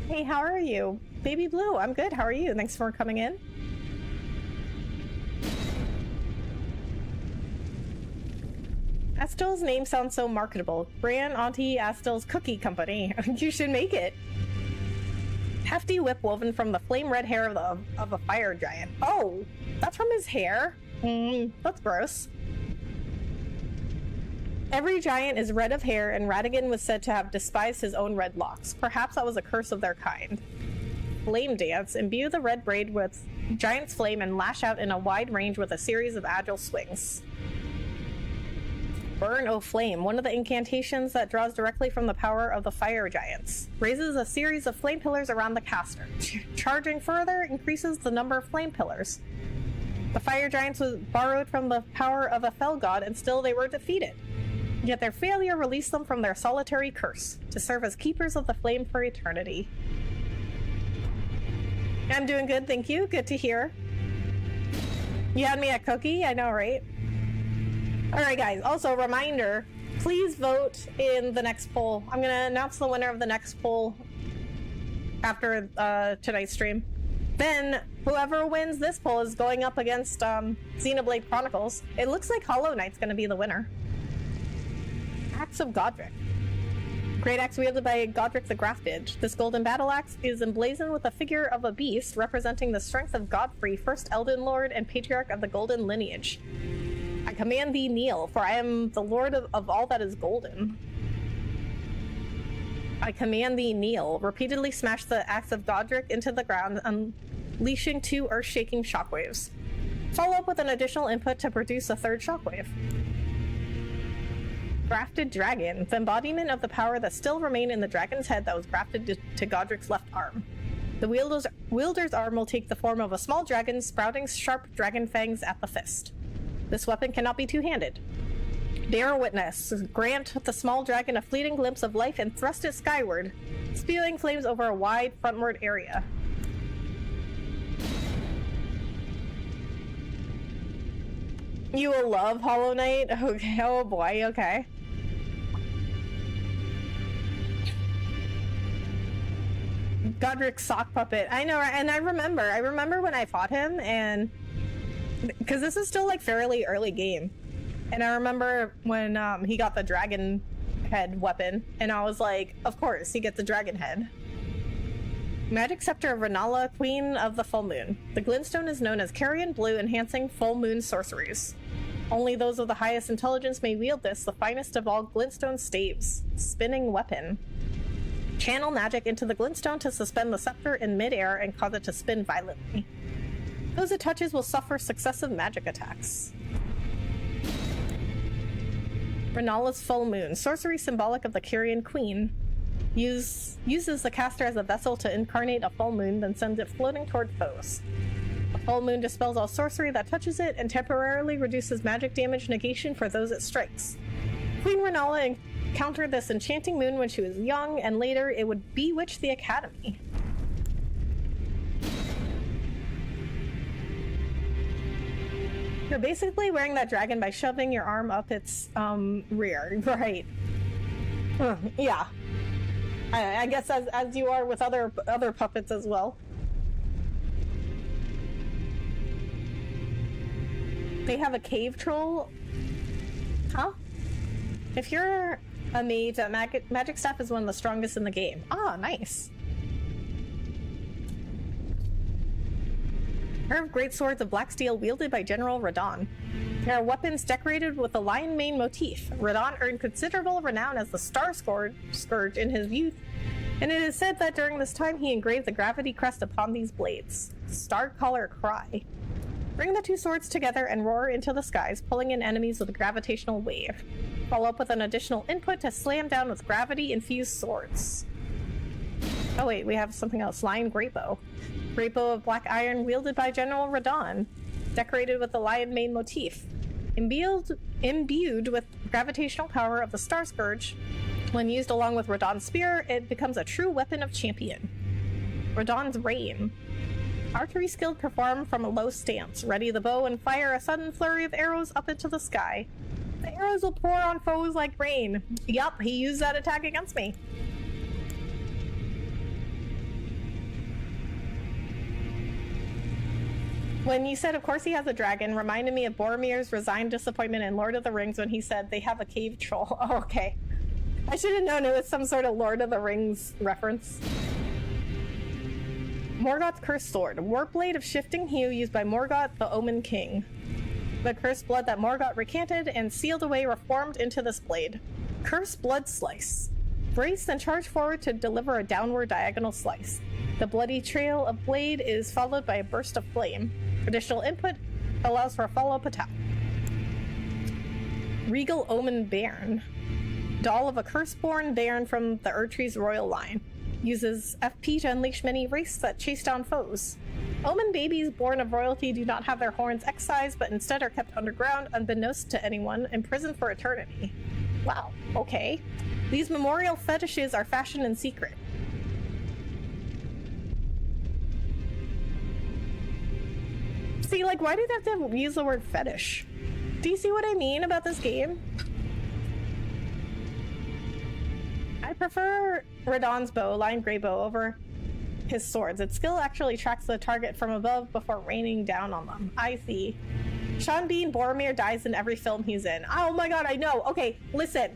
Hey, how are you? Baby Blue, I'm good. How are you? Thanks for coming in. Astel's name sounds so marketable. Grand Auntie Astel's Cookie Company. You should make it. Hefty whip woven from the flame red hair of a fire giant. Oh, that's from his hair? That's gross. Every giant is red of hair, and Radigan was said to have despised his own red locks. Perhaps that was a curse of their kind. Flame dance. Imbue the red braid with giant's flame and lash out in a wide range with a series of agile swings. Burn, O Flame, one of the incantations that draws directly from the power of the fire giants. Raises a series of flame pillars around the caster. Charging further increases the number of flame pillars. The fire giants was borrowed from the power of a fell god, and still they were defeated. Yet their failure released them from their solitary curse, to serve as keepers of the flame for eternity. I'm doing good, thank you. Good to hear. You had me at Cookie? I know, right? Alright guys, also reminder, please vote in the next poll. I'm gonna announce the winner of the next poll after tonight's stream. Then, whoever wins this poll is going up against Xenoblade Chronicles. It looks like Hollow Knight's gonna be the winner. Axe of Godric. Great axe wielded by Godric the Grafted. This golden battle axe is emblazoned with a figure of a beast representing the strength of Godfrey, first Elden Lord and Patriarch of the Golden Lineage. I command thee kneel, for I am the Lord of all that is golden. I command thee kneel. Repeatedly smash the axe of Godric into the ground, unleashing 2 earth-shaking shockwaves. Follow up with an additional input to produce a 3rd shockwave. Grafted Dragon, the embodiment of the power that still remained in the dragon's head that was grafted to Godric's left arm. The wielder's arm will take the form of a small dragon sprouting sharp dragon fangs at the fist. This weapon cannot be two-handed. Dare witness. Grant the small dragon a fleeting glimpse of life and thrust it skyward, spewing flames over a wide frontward area. You will love Hollow Knight? Okay, oh boy, okay. Godric's sock puppet. I know, and I remember when I fought him, and because this is still like fairly early game, and I remember when he got the dragon head weapon, and I was like, of course he gets the dragon head. Magic Scepter of Renala, Queen of the Full Moon. The glintstone is known as Carrion Blue, enhancing full moon sorceries. Only those of the highest intelligence may wield this, the finest of all glintstone staves. Spinning weapon. Channel magic into the glintstone to suspend the scepter in midair and cause it to spin violently. Those it touches will suffer successive magic attacks. Renala's Full Moon. Sorcery symbolic of the Carrion Queen. Uses the caster as a vessel to incarnate a full moon, then sends it floating toward foes. The full moon dispels all sorcery that touches it and temporarily reduces magic damage negation for those it strikes. Queen Renala encountered this enchanting moon when she was young, and later it would bewitch the academy. You're basically wearing that dragon by shoving your arm up its rear, right? Yeah. I guess as you are with other puppets as well. They have a cave troll. Huh? If you're a mage, magic staff is one of the strongest in the game. Ah, nice. Pair of great swords of black steel wielded by General Radon. They are weapons decorated with a lion mane motif. Radon earned considerable renown as the Star Scourge in his youth, and it is said that during this time he engraved the gravity crest upon these blades. Starcaller Cry. Bring the 2 swords together and roar into the skies, pulling in enemies with a gravitational wave. Follow up with an additional input to slam down with gravity-infused swords. Oh wait, we have something else. Lion Great Bow. Great Bow of black iron wielded by General Radon, decorated with the lion mane motif. Imbued with gravitational power of the Star Scourge, when used along with Radon's spear, it becomes a true weapon of champion. Radon's Rain. Archery skilled perform from a low stance. Ready the bow and fire a sudden flurry of arrows up into the sky. The arrows will pour on foes like rain. Yup, he used that attack against me. When you said, of course he has a dragon, reminded me of Boromir's resigned disappointment in Lord of the Rings when he said they have a cave troll. Oh, okay. I should have known it was some sort of Lord of the Rings reference. Morgoth's Cursed Sword. A warp blade of shifting hue used by Morgoth, the Omen King. The cursed blood that Morgoth recanted and sealed away reformed into this blade. Cursed Blood Slice. Brace and charge forward to deliver a downward diagonal slice. The bloody trail of blade is followed by a burst of flame. Additional input allows for a follow-up attack. Regal Omen Bairn. Doll of a curse-born bairn from the Erdtree's royal line. Uses FP to unleash many wraiths that chase down foes. Omen babies born of royalty do not have their horns excised, but instead are kept underground, unbeknownst to anyone, imprisoned for eternity. Wow, okay. These memorial fetishes are fashioned in secret. See, like, why do they have to use the word fetish? Do you see what I mean about this game? I prefer Radon's bow, Lion Grey bow, over his swords. Its skill actually tracks the target from above before raining down on them. I see. Sean Bean Boromir dies in every film he's in. Oh my god, I know. Okay, listen.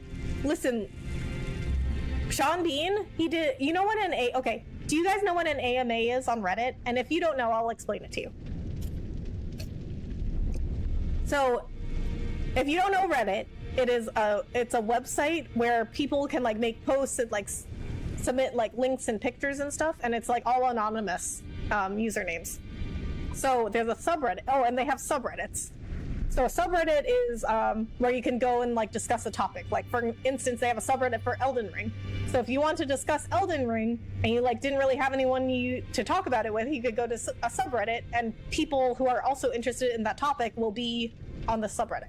Sean Bean, he did, you know what okay, do you guys know what an AMA is on Reddit? And if you don't know, I'll explain it to you. So, if you don't know Reddit, it's a website where people can like make posts and like submit like links and pictures and stuff, and it's like all anonymous usernames. So there's a subreddit. Oh, and they have subreddits. So a subreddit is where you can go and like discuss a topic. Like for instance, they have a subreddit for Elden Ring. So if you want to discuss Elden Ring and you like didn't really have anyone to talk about it with, you could go to a subreddit, and people who are also interested in that topic will be on the subreddit.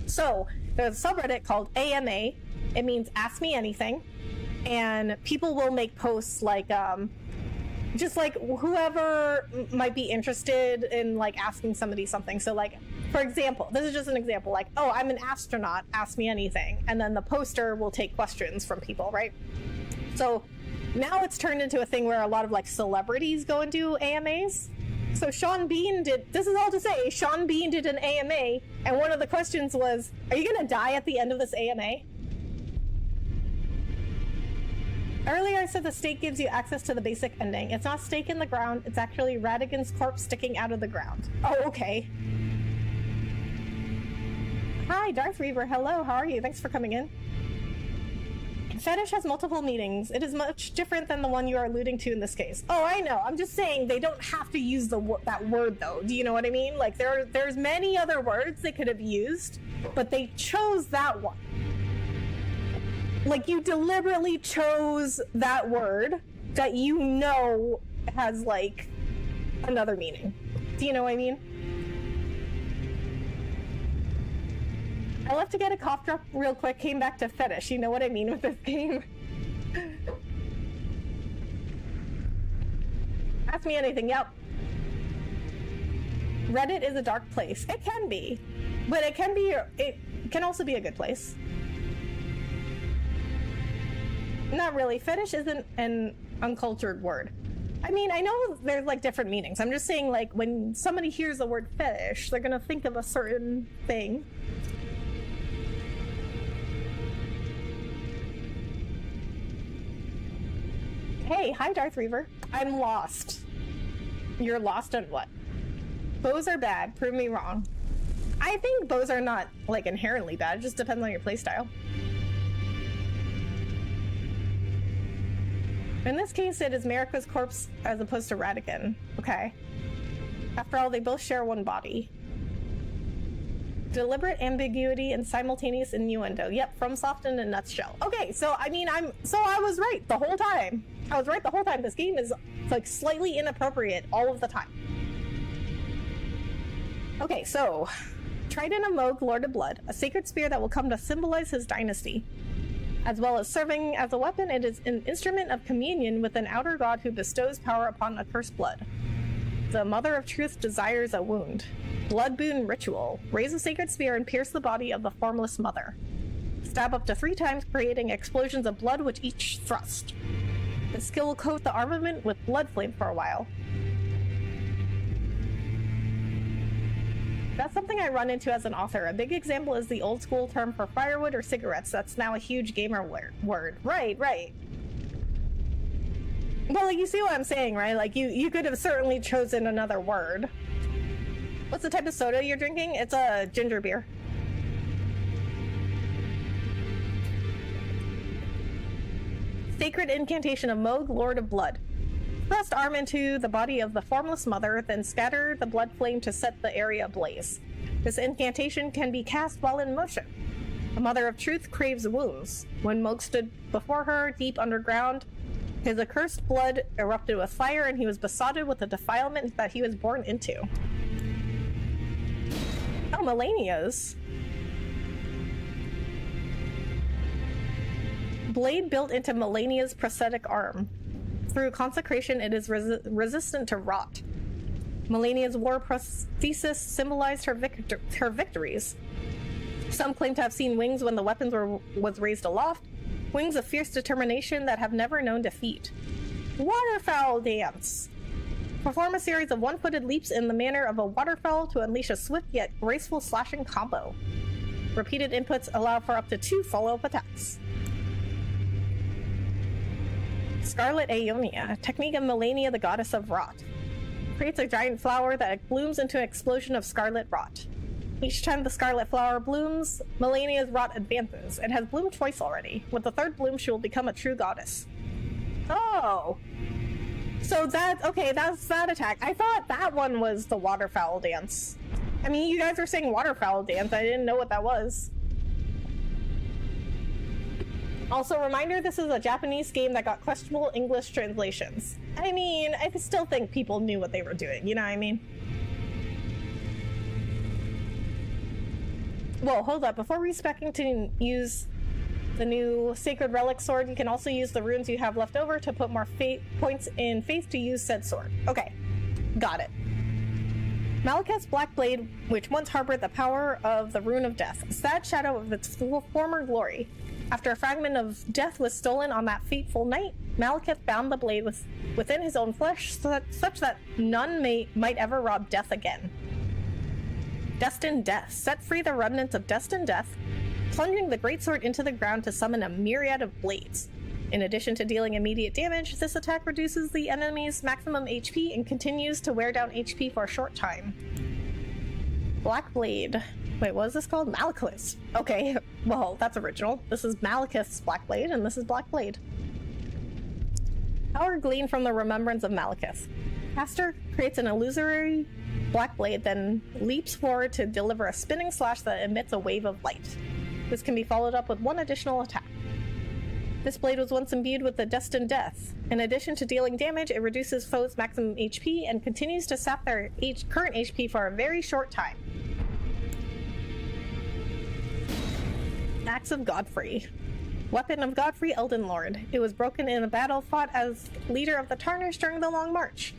So there's a subreddit called AMA. It means Ask Me Anything. And people will make posts like just like whoever might be interested in like asking somebody something. So like, for example, this is just an example, like, oh, I'm an astronaut, ask me anything. And then the poster will take questions from people, right? So now it's turned into a thing where a lot of like celebrities go and do AMAs. So Sean Bean this is all to say, Sean Bean did an AMA, and one of the questions was, are you gonna die at the end of this AMA? Earlier I said the stake gives you access to the basic ending. It's not stake in the ground, it's actually Radigan's corpse sticking out of the ground. Oh, okay. Hi, Darth Reaver, hello, how are you? Thanks for coming in. Fetish has multiple meanings. It is much different than the one you are alluding to in this case. Oh, I know, I'm just saying they don't have to use that word though. Do you know what I mean? Like there's many other words they could have used, but they chose that one. Like, you deliberately chose that word that you know has, like, another meaning. Do you know what I mean? I left to get a cough drop real quick, came back to fetish. You know what I mean with this game? Ask me anything, yep. Reddit is a dark place. It can be. But it can also be a good place. Not really. Fetish isn't an uncultured word. I mean, I know there's like different meanings. I'm just saying, like, when somebody hears the word fetish, they're gonna think of a certain thing. Hey, hi Darth Reaver. I'm lost. You're lost on what? Bows are bad. Prove me wrong. I think bows are not, like, inherently bad. It just depends on your playstyle. In this case, it is Marika's corpse as opposed to Radigan. Okay. After all, they both share one body. Deliberate ambiguity and simultaneous innuendo. Yep, FromSoft in a nutshell. Okay, so I mean, I was right the whole time. I was right the whole time. This game is like slightly inappropriate all of the time. Okay, so Trident of Moog, Lord of Blood, a sacred spear that will come to symbolize his dynasty. As well as serving as a weapon, it is an instrument of communion with an outer god who bestows power upon a cursed blood. The Mother of Truth desires a wound. Blood boon ritual. Raise a sacred spear and pierce the body of the formless mother. Stab up to 3 times, creating explosions of blood with each thrust. The skill will coat the armament with blood flame for a while. That's something I run into as an author. A big example is the old school term for firewood or cigarettes. That's now a huge gamer word. Right. Well, like, you see what I'm saying, right? Like, you could have certainly chosen another word. What's the type of soda you're drinking? It's a ginger beer. Sacred incantation of Moog, Lord of Blood. Thrust arm into the body of the formless mother, then scatter the blood flame to set the area ablaze. This incantation can be cast while in motion. The Mother of Truth craves wounds. When Moog stood before her, deep underground, his accursed blood erupted with fire, and he was besotted with the defilement that he was born into. Oh, Melania's. Blade built into Melania's prosthetic arm. Through consecration, it is resistant to rot. Melania's war prosthesis symbolized her victories. Some claim to have seen wings when the weapons was raised aloft, wings of fierce determination that have never known defeat. Waterfowl dance. Perform a series of one-footed leaps in the manner of a waterfowl to unleash a swift yet graceful slashing combo. Repeated inputs allow for up to 2 follow-up attacks. Scarlet Aeonia, technique of Melania, the goddess of rot. Creates a giant flower that blooms into an explosion of scarlet rot. Each time the scarlet flower blooms, Melania's rot advances. It has bloomed twice already. With the 3rd bloom, she will become a true goddess. Oh! So that's that attack. I thought that one was the waterfowl dance. I mean, you guys were saying waterfowl dance. I didn't know what that was. Also, reminder, this is a Japanese game that got questionable English translations. I mean, I still think people knew what they were doing, you know what I mean? Whoa, hold up. Before respecing to use the new Sacred Relic Sword, you can also use the runes you have left over to put more points in faith to use said sword. Okay, got it. Malekith's Black Blade, which once harbored the power of the Rune of Death, a sad shadow of its former glory. After a fragment of death was stolen on that fateful night, Malekith bound the blade within his own flesh such that none might ever rob death again. Destined Death. Set free the remnants of Destined Death, plunging the greatsword into the ground to summon a myriad of blades. In addition to dealing immediate damage, this attack reduces the enemy's maximum HP and continues to wear down HP for a short time. Black Blade. Wait, what is this called? Malekith's. Okay, well, that's original. This is Malekith's Black Blade, and this is Black Blade. Power gleaned from the remembrance of Malekith. Caster creates an illusory Black Blade, then leaps forward to deliver a spinning slash that emits a wave of light. This can be followed up with 1 additional attack. This blade was once imbued with the Destined Death. In addition to dealing damage, it reduces foes' maximum HP and continues to sap their current HP for a very short time. Axe of Godfrey. Weapon of Godfrey, Elden Lord. It was broken in a battle fought as leader of the Tarnished during the Long March.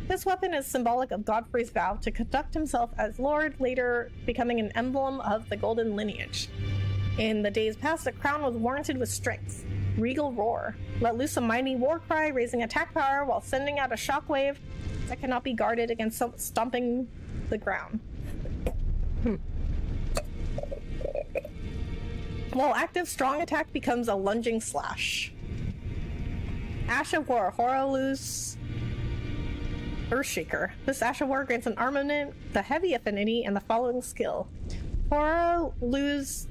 This weapon is symbolic of Godfrey's vow to conduct himself as Lord, later becoming an emblem of the Golden Lineage. In the days past, the crown was warranted with strength. Regal Roar. Let loose a mighty war cry, raising attack power while sending out a shockwave that cannot be guarded against stomping the ground. While active, strong attack becomes a lunging slash. Ash of War, Horaluz Earthshaker. This Ash of War grants an armament, the heavy affinity, and the following skill. Horaluz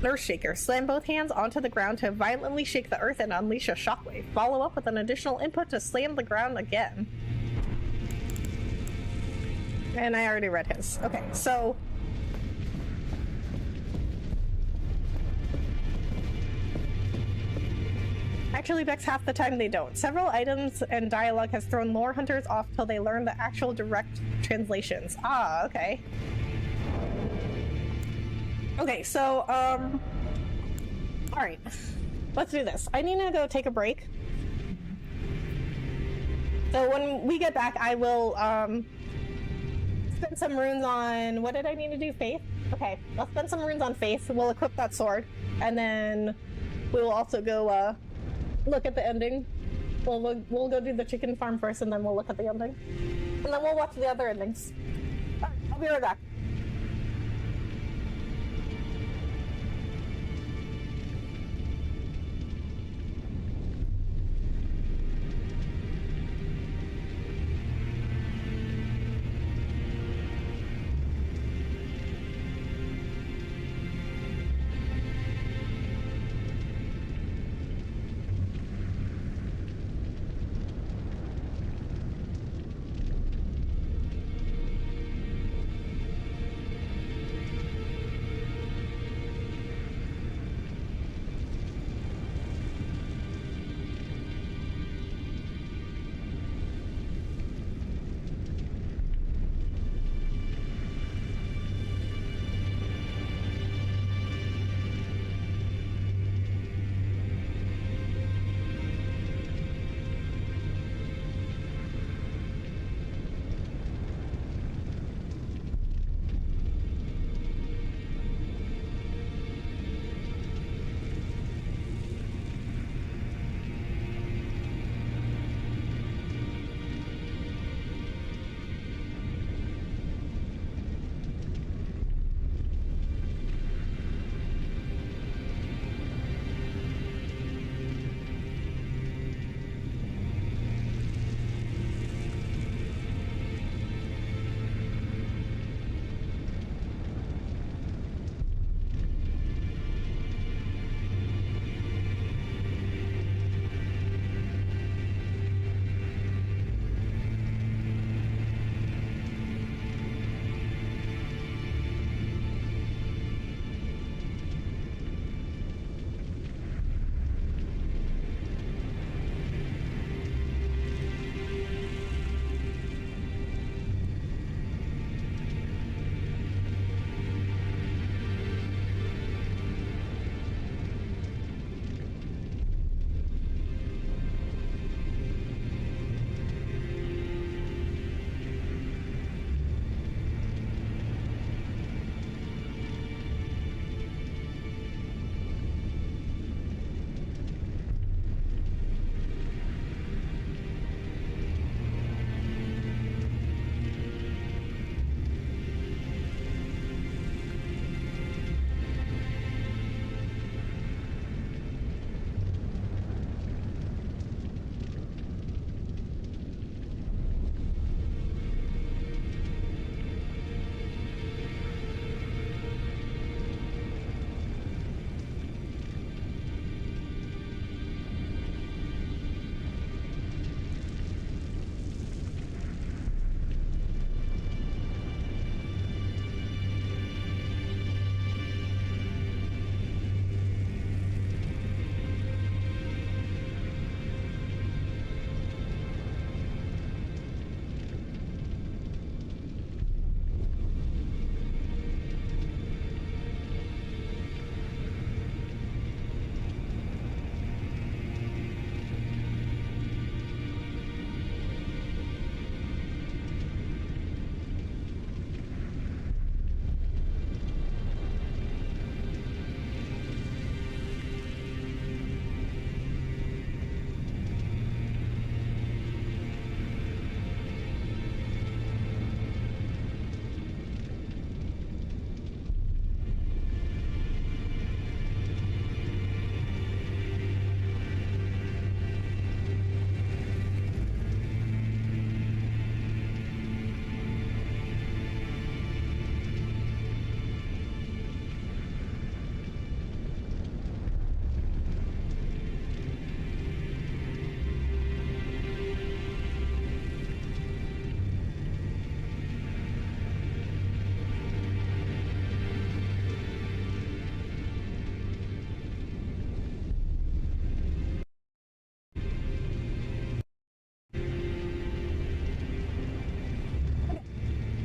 Earthshaker. Slam both hands onto the ground to violently shake the earth and unleash a shockwave. Follow up with an additional input to slam the ground again. And I already read his. Okay, so actually, Bex, half the time they don't. Several items and dialogue has thrown lore hunters off till they learn the actual direct translations. Ah, okay. Okay, so, alright. Let's do this. I need to go take a break. So when we get back, I will, spend some runes on... What did I need to do? Faith? Okay, I'll spend some runes on Faith. We'll equip that sword. And then we will also go, look at the ending. We'll go do the chicken farm first, and then we'll look at the ending. And then we'll watch the other endings. Alright, I'll be right back.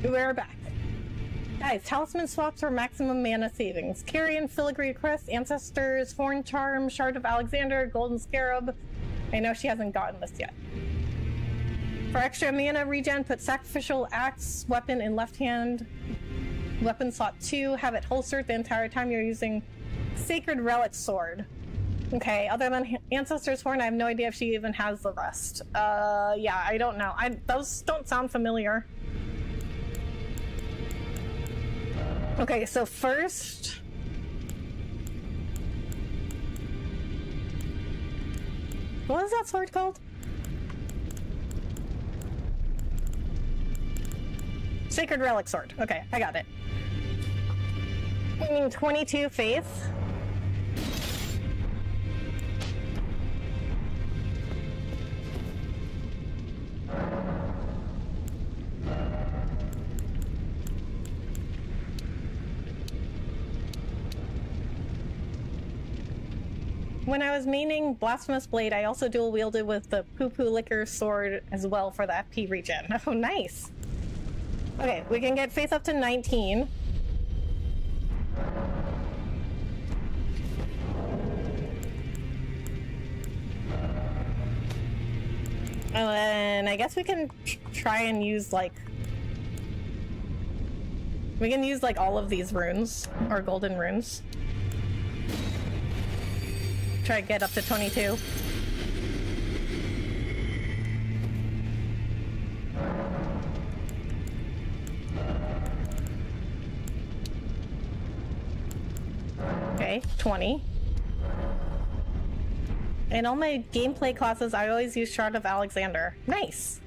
We're back. Guys, talisman swaps for maximum mana savings. Carrion, Filigree Crest, Ancestors, Horn Charm, Shard of Alexander, Golden Scarab. I know she hasn't gotten this yet. For extra mana regen, put Sacrificial Axe weapon in left hand. Weapon slot 2. Have it holstered the entire time you're using Sacred Relic Sword. Okay, other than Ancestor's Horn, I have no idea if she even has the rest. Yeah, I don't know. Those don't sound familiar. Okay, so first... What is that sword called? Sacred Relic Sword. Okay, I got it. I mean, 22 faith. When I was maining Blasphemous Blade, I also dual wielded with the Poo Poo Liquor Sword as well for the FP regen. Oh, nice. Okay, we can get faith up to 19. And I guess we can try and use, like... We can use, like, all of these runes, or golden runes. Try to get up to 22. Okay, 20. In all my gameplay classes, I always use Shard of Alexander. Nice!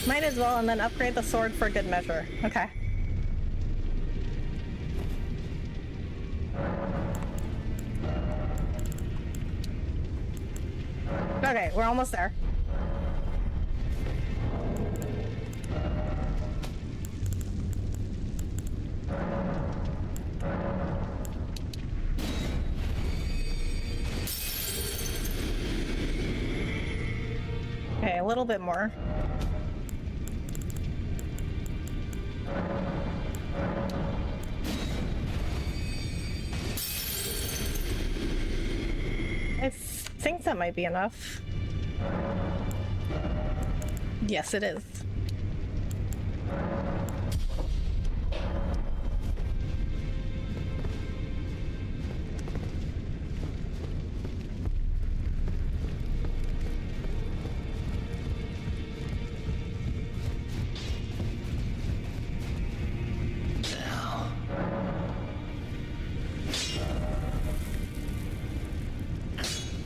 Might as well, and then upgrade the sword for good measure. Okay. Okay, we're almost there. Okay, a little bit more. I think that might be enough. Yes, it is.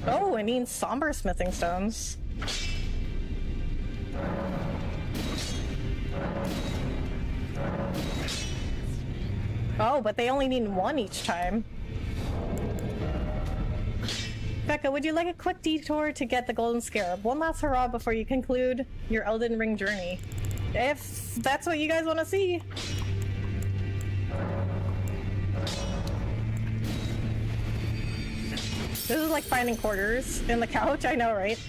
Oh, it needs somber smithing stones. Oh, but they only need one each time. Becca, would you like a quick detour to get the Golden Scarab? One last hurrah before you conclude your Elden Ring journey. If that's what you guys want to see. This is like finding quarters in the couch, I know, right?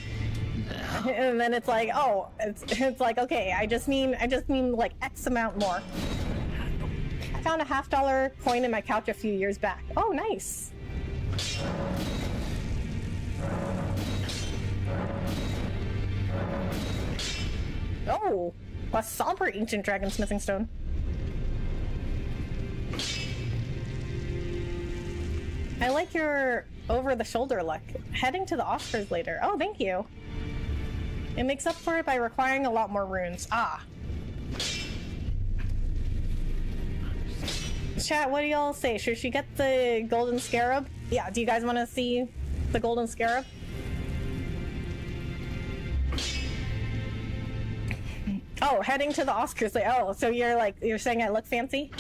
And then it's like, oh, it's like, okay, I just mean like X amount more. I found a $50 coin in my couch a few years back. Oh, nice. Oh, a somber ancient dragon smithing stone. I like your over-the-shoulder look. Heading to the Oscars later. Oh, thank you. It makes up for it by requiring a lot more runes. Ah. Chat, what do y'all say? Should she get the Golden Scarab? Yeah, do you guys want to see the Golden Scarab? Oh, heading to the Oscars. Oh, so you're saying I look fancy?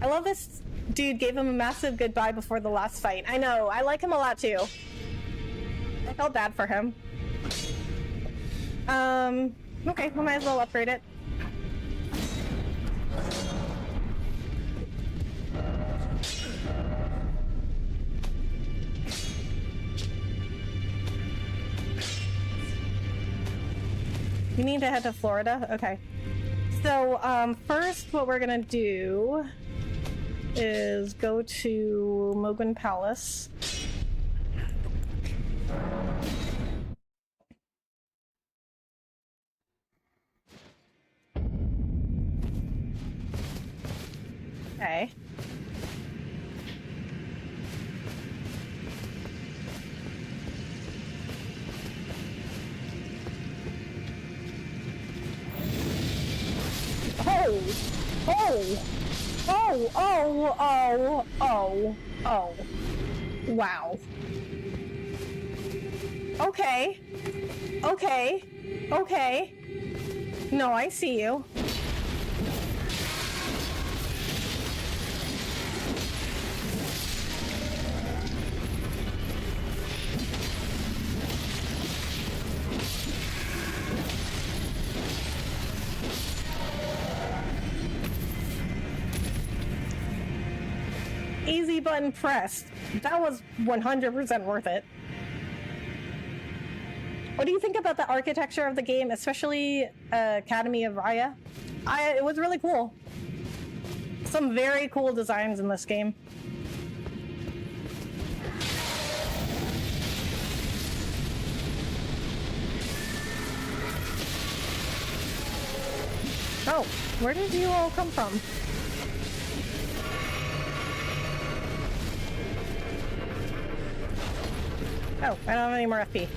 I love this dude gave him a massive goodbye before the last fight. I know, I like him a lot too. I felt bad for him. Okay, we might as well upgrade it. You need to head to Florida? Okay. So, first what we're gonna do is go to Mogun Palace. Okay. Oh! Oh! Oh! Oh! Oh! Oh! Oh! Wow. Okay. Okay. Okay. No, I see you. Easy button pressed. That was 100% worth it. What do you think about the architecture of the game, especially Academy of Raya? It was really cool. Some very cool designs in this game. Oh, where did you all come from? Oh, I don't have any more FP.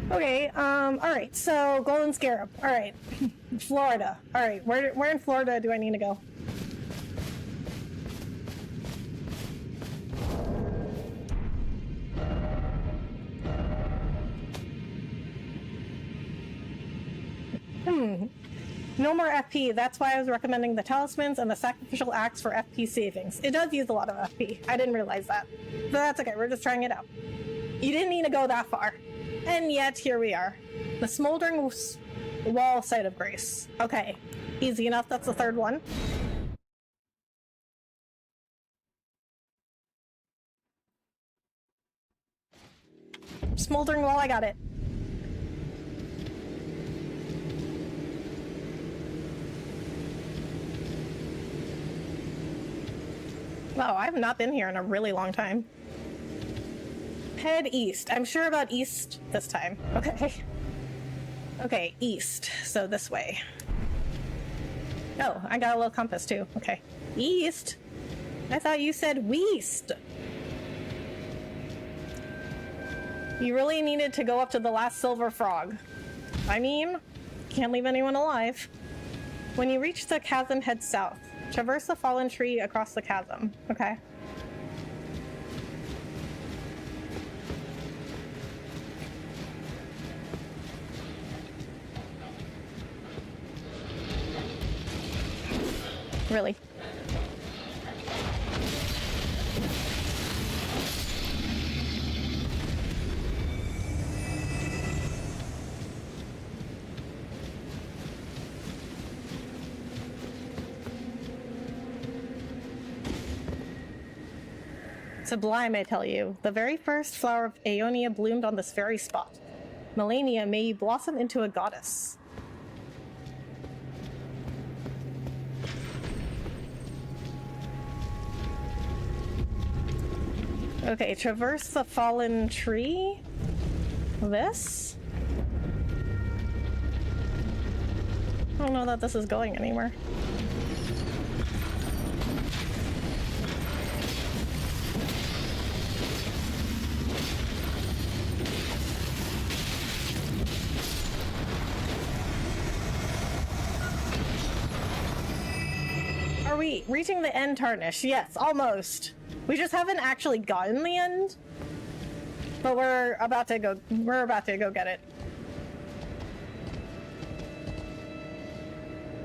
Okay, alright, so Golden Scarab. Alright. Florida. Alright, where in Florida do I need to go? No more FP. That's why I was recommending the talismans and the sacrificial acts for FP savings. It does use a lot of FP. I didn't realize that. But that's okay. We're just trying it out. You didn't need to go that far. And yet, here we are. The Smoldering Wall Site of Grace. Okay. Easy enough. That's the third one. Smoldering Wall, I got it. Wow, I have not been here in a really long time. Head east. I'm sure about east this time. Okay. Okay, east. So this way. Oh, I got a little compass too. Okay. East? I thought you said west. You really needed to go up to the last silver frog. I mean, can't leave anyone alive. When you reach the chasm, head south. Traverse the fallen tree across the chasm. Okay. Really? Sublime, I tell you. The very first flower of Aeonia bloomed on this very spot. Melania, may you blossom into a goddess. Okay, traverse the fallen tree. This? I don't know that this is going anywhere. Are we reaching the end, Tarnish? Yes, almost. We just haven't actually gotten the end. But we're about to go get it.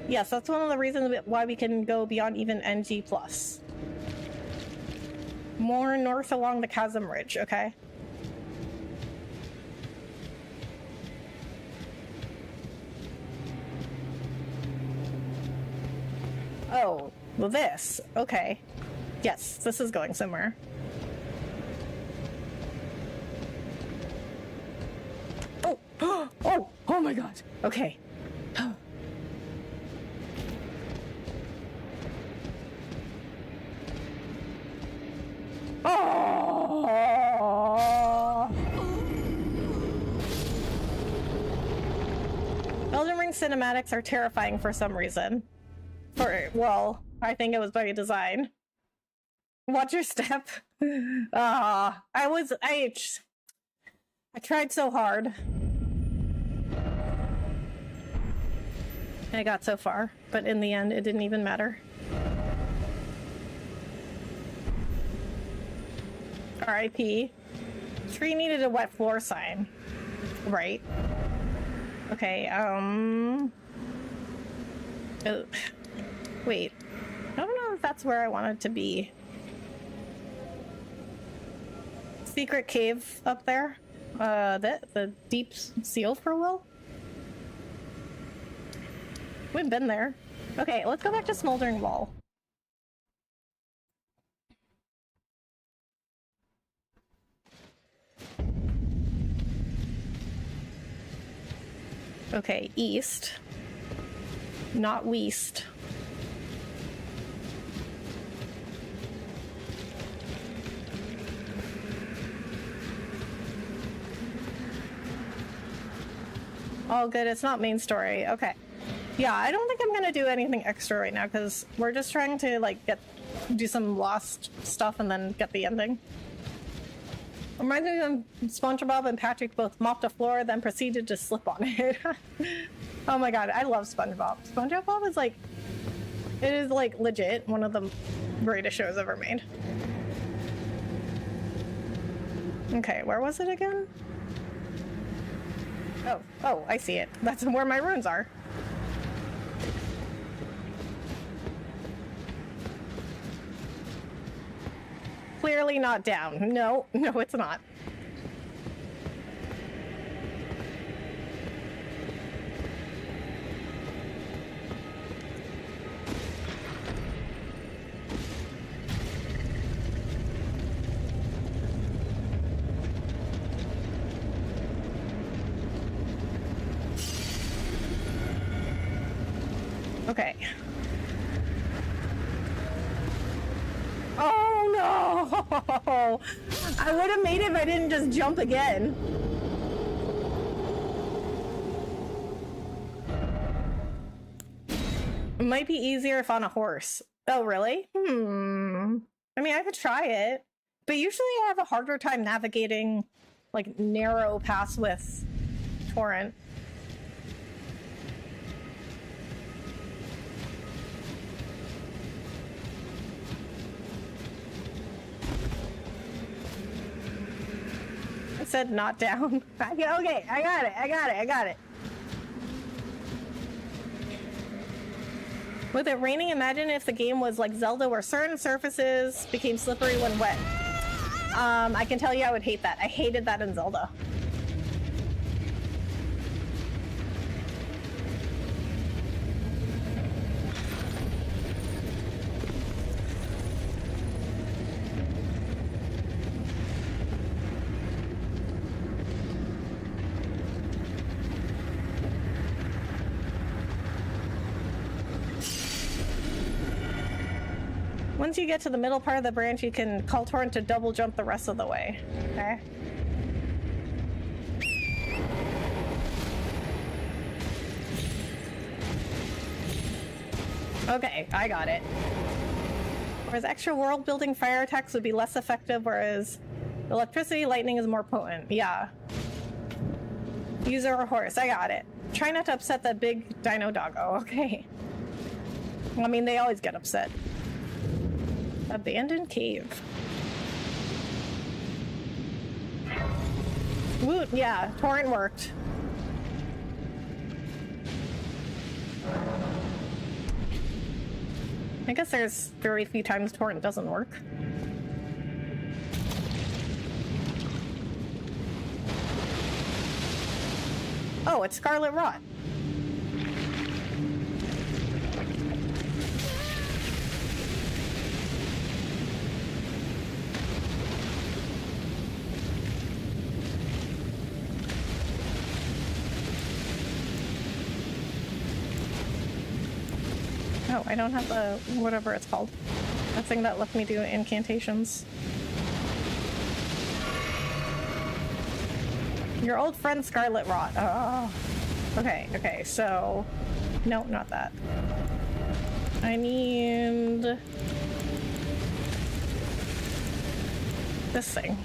Yes, that's one of the reasons why we can go beyond even NG+. More north along the Chasm Ridge, okay? Oh, well this. Okay. Yes, this is going somewhere. Oh! Oh! Oh my god! Okay. Oh! Elden Ring cinematics are terrifying for some reason. Well, I think it was by design. Watch your step. I tried so hard. I got so far, but in the end, it didn't even matter. R.I.P. Tree needed a wet floor sign. Right. Okay, wait. I don't know if that's where I wanted to be. Secret cave up there? The deep seal for Will? We've been there. Okay, let's go back to Smoldering Wall. Okay, east. Not west. All good, it's not main story. Okay. Yeah, I don't think I'm gonna do anything extra right now because we're just trying to like do some lost stuff and then get the ending. Reminds me of SpongeBob and Patrick both mopped a floor, then proceeded to slip on it. Oh my god, I love SpongeBob. SpongeBob is like, it is like legit one of the greatest shows ever made. Okay, where was it again? Oh, I see it. That's where my runes are. Clearly not down. No, it's not. Okay. Oh no! I would have made it if I didn't just jump again. It might be easier if on a horse. Oh, really? I mean, I could try it. But usually I have a harder time navigating, like, narrow paths with Torrent. I said not down. Okay, I got it. With it raining, imagine if the game was like Zelda where certain surfaces became slippery when wet. I can tell you I would hate that. I hated that in Zelda. Once you get to the middle part of the branch, you can call Torrent to double jump the rest of the way. Okay? Okay, I got it. Whereas extra world building fire attacks would be less effective, whereas electricity lightning is more potent. Yeah. User or horse, I got it. Try not to upset that big dino doggo, okay. I mean, they always get upset. Abandoned cave. Woot, yeah, torrent worked. I guess there's very few times torrent doesn't work. Oh, it's Scarlet Rot. Oh, I don't have the whatever it's called. That thing that left me do incantations. Your old friend Scarlet Rot. Oh. Okay, okay, so... No, not that. I need... this thing.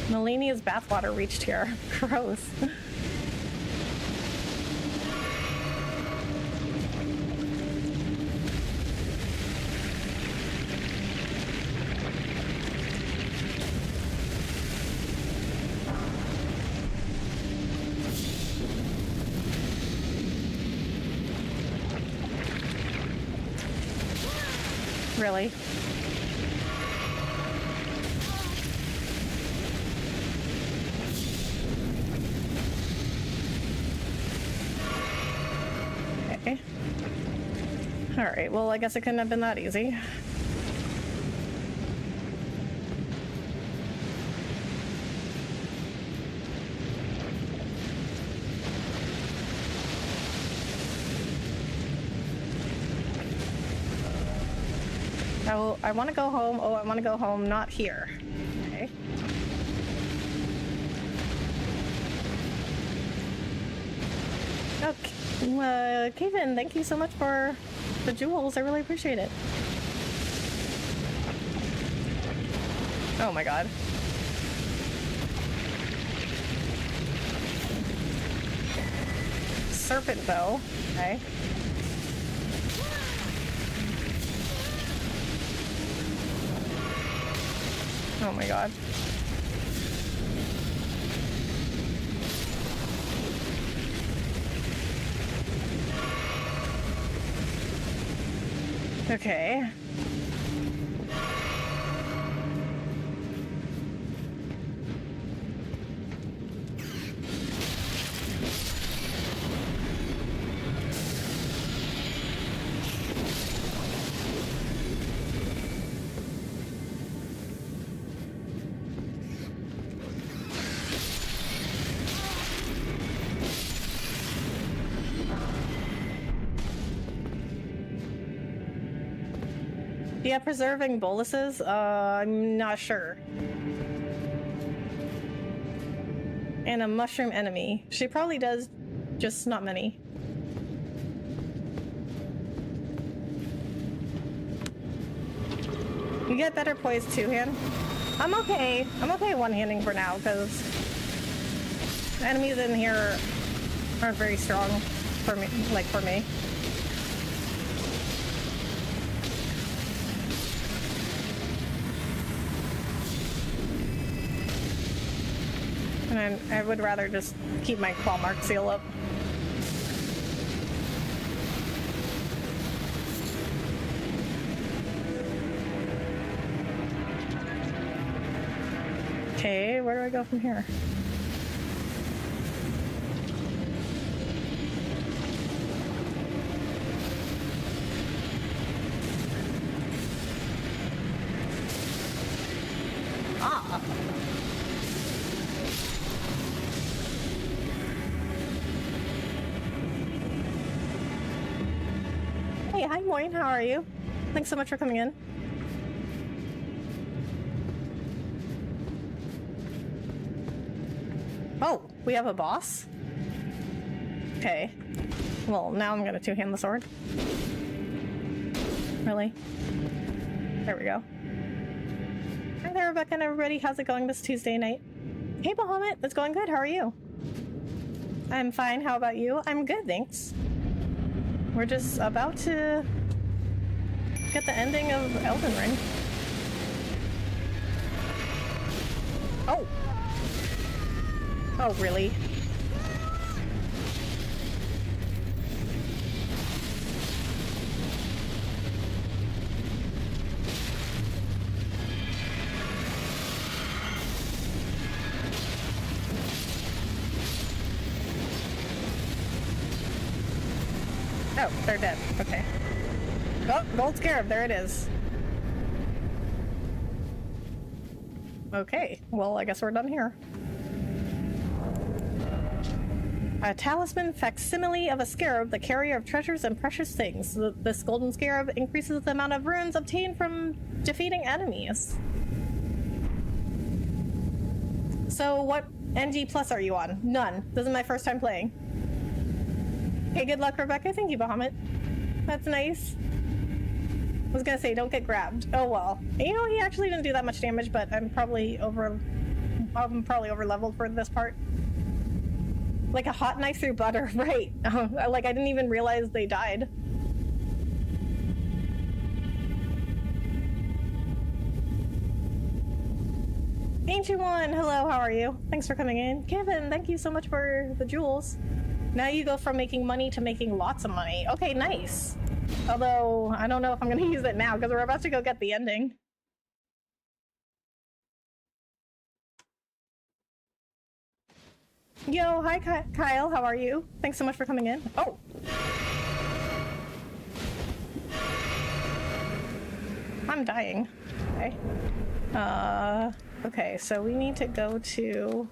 Melania's bathwater reached here. Gross. Really? Okay. Alright, well, I guess it couldn't have been that easy. Oh, I want to go home. Oh, I want to go home, not here. Okay. Okay. Kevin, thank you so much for the jewels. I really appreciate it. Oh my god. Serpent bow. Okay. Oh my god. Okay. Yeah, preserving boluses? I'm not sure. And a mushroom enemy. She probably does, just not many. You get better poise two-hand? I'm okay. I'm okay one-handing for now, because enemies in here aren't very strong for me, like for me. And I would rather just keep my claw mark seal up. Okay, where do I go from here? Ah. Hey, hi Maureen, how are you? Thanks so much for coming in. Oh, we have a boss? Okay. Well, now I'm gonna two-hand the sword. Really? There we go. Hi there, Rebecca and everybody. How's it going this Tuesday night? Hey, Bahamut. It's going good. How are you? I'm fine. How about you? I'm good, thanks. We're just about to get the ending of Elden Ring. Oh. Oh, really? Oh, they're dead. Okay. Oh, Gold Scarab. There it is. Okay. Well, I guess we're done here. A talisman facsimile of a scarab, the carrier of treasures and precious things. This golden scarab increases the amount of runes obtained from defeating enemies. So what NG plus are you on? None. This is my first time playing. Hey, good luck, Rebecca. Thank you, Bahamut. That's nice. I was gonna say, don't get grabbed. Oh well. You know, he actually didn't do that much damage, but I'm probably over leveled for this part. Like a hot knife through butter, right? Like I didn't even realize they died. Ancient One, hello, how are you? Thanks for coming in. Kevin, thank you so much for the jewels. Now you go from making money to making lots of money. Okay, nice. Although, I don't know if I'm going to use it now because we're about to go get the ending. Yo, hi Kyle, how are you? Thanks so much for coming in. Oh! I'm dying. Okay. Okay, so we need to go to...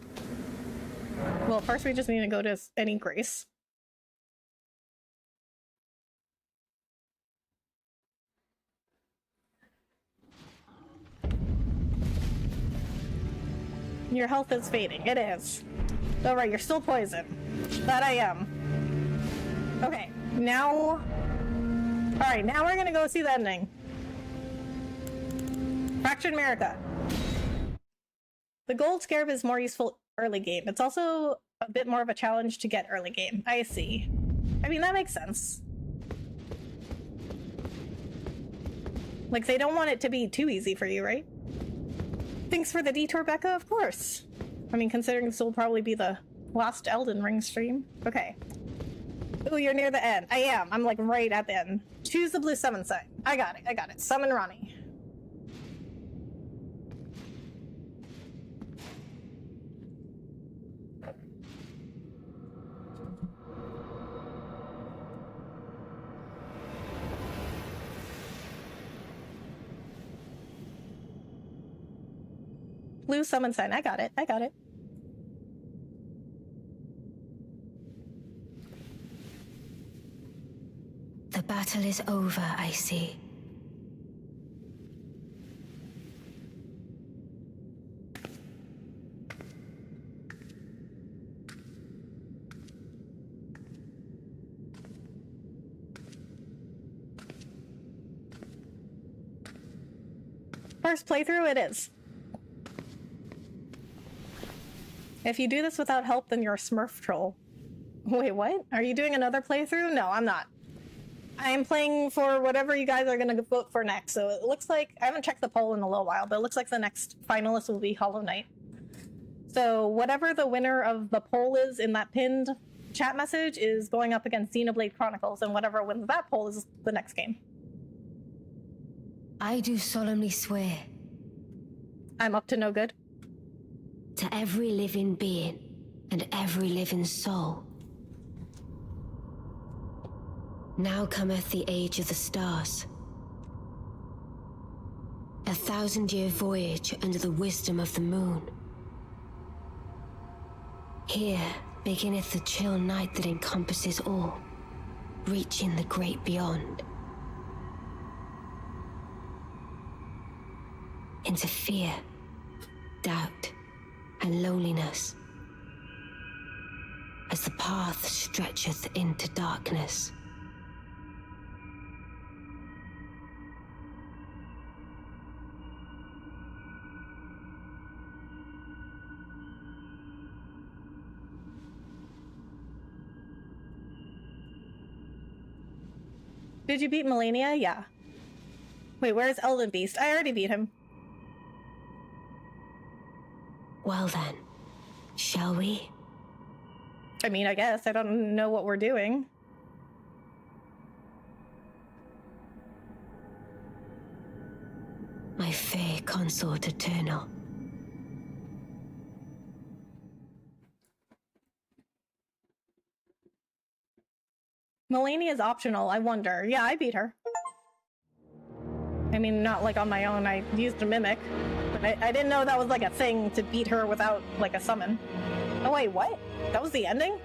Well, first we just need to go to any grace. Your health is fading. It is. All right, you're still poisoned. That I am. Okay, now... All right, now we're gonna go see the ending. Fractured America. The gold scarab is more useful early game. It's also a bit more of a challenge to get early game. I see. I mean, that makes sense. Like, they don't want it to be too easy for you, right? Thanks for the detour, Becca, of course. I mean, considering this will probably be the last Elden Ring stream. Okay. Ooh, you're near the end. I am. I'm like right at the end. Choose the blue summon sign. I got it. I got it. Summon Ronnie. Blue summon sign. I got it. I got it. The battle is over, I see. First playthrough it is. If you do this without help, then you're a Smurf troll. Wait, what? Are you doing another playthrough? No, I'm not. I'm playing for whatever you guys are going to vote for next. So it looks like, I haven't checked the poll in a little while, but it looks like the next finalist will be Hollow Knight. So whatever the winner of the poll is in that pinned chat message is going up against Xenoblade Chronicles, and whatever wins that poll is the next game. I do solemnly swear. I'm up to no good. To every living being and every living soul. Now cometh the age of the stars. 1,000-year voyage under the wisdom of the moon. Here beginneth the chill night that encompasses all, reaching the great beyond. Into fear, doubt, and loneliness, as the path stretcheth into darkness. Did you beat Melania? Yeah. Wait, where's Elden Beast? I already beat him. Well then, shall we? I mean, I guess. I don't know what we're doing. My fair consort eternal. Melania is optional, I wonder. Yeah, I beat her. I mean, not like on my own. I used a mimic. But I didn't know that was like a thing to beat her without like a summon. Oh wait, what? That was the ending?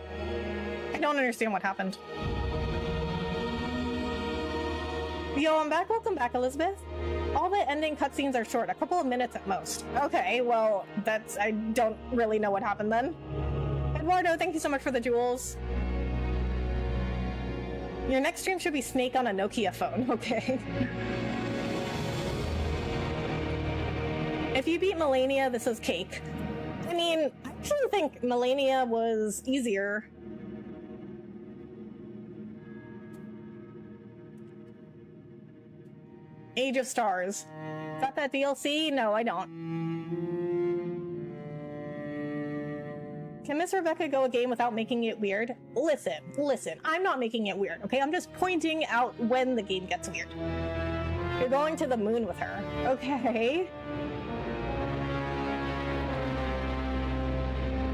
I don't understand what happened. Yo, I'm back. Welcome back, Elizabeth. All the ending cutscenes are short, a couple of minutes at most. Okay, well, I don't really know what happened then. Eduardo, thank you so much for the jewels. Your next stream should be Snake on a Nokia phone, okay. If you beat Melania, this is cake. I mean, I actually think Melania was easier. Age of Stars. Got that DLC? No, I don't. Can Miss Rebecca go a game without making it weird? Listen, I'm not making it weird, okay? I'm just pointing out when the game gets weird. You're going to the moon with her. Okay.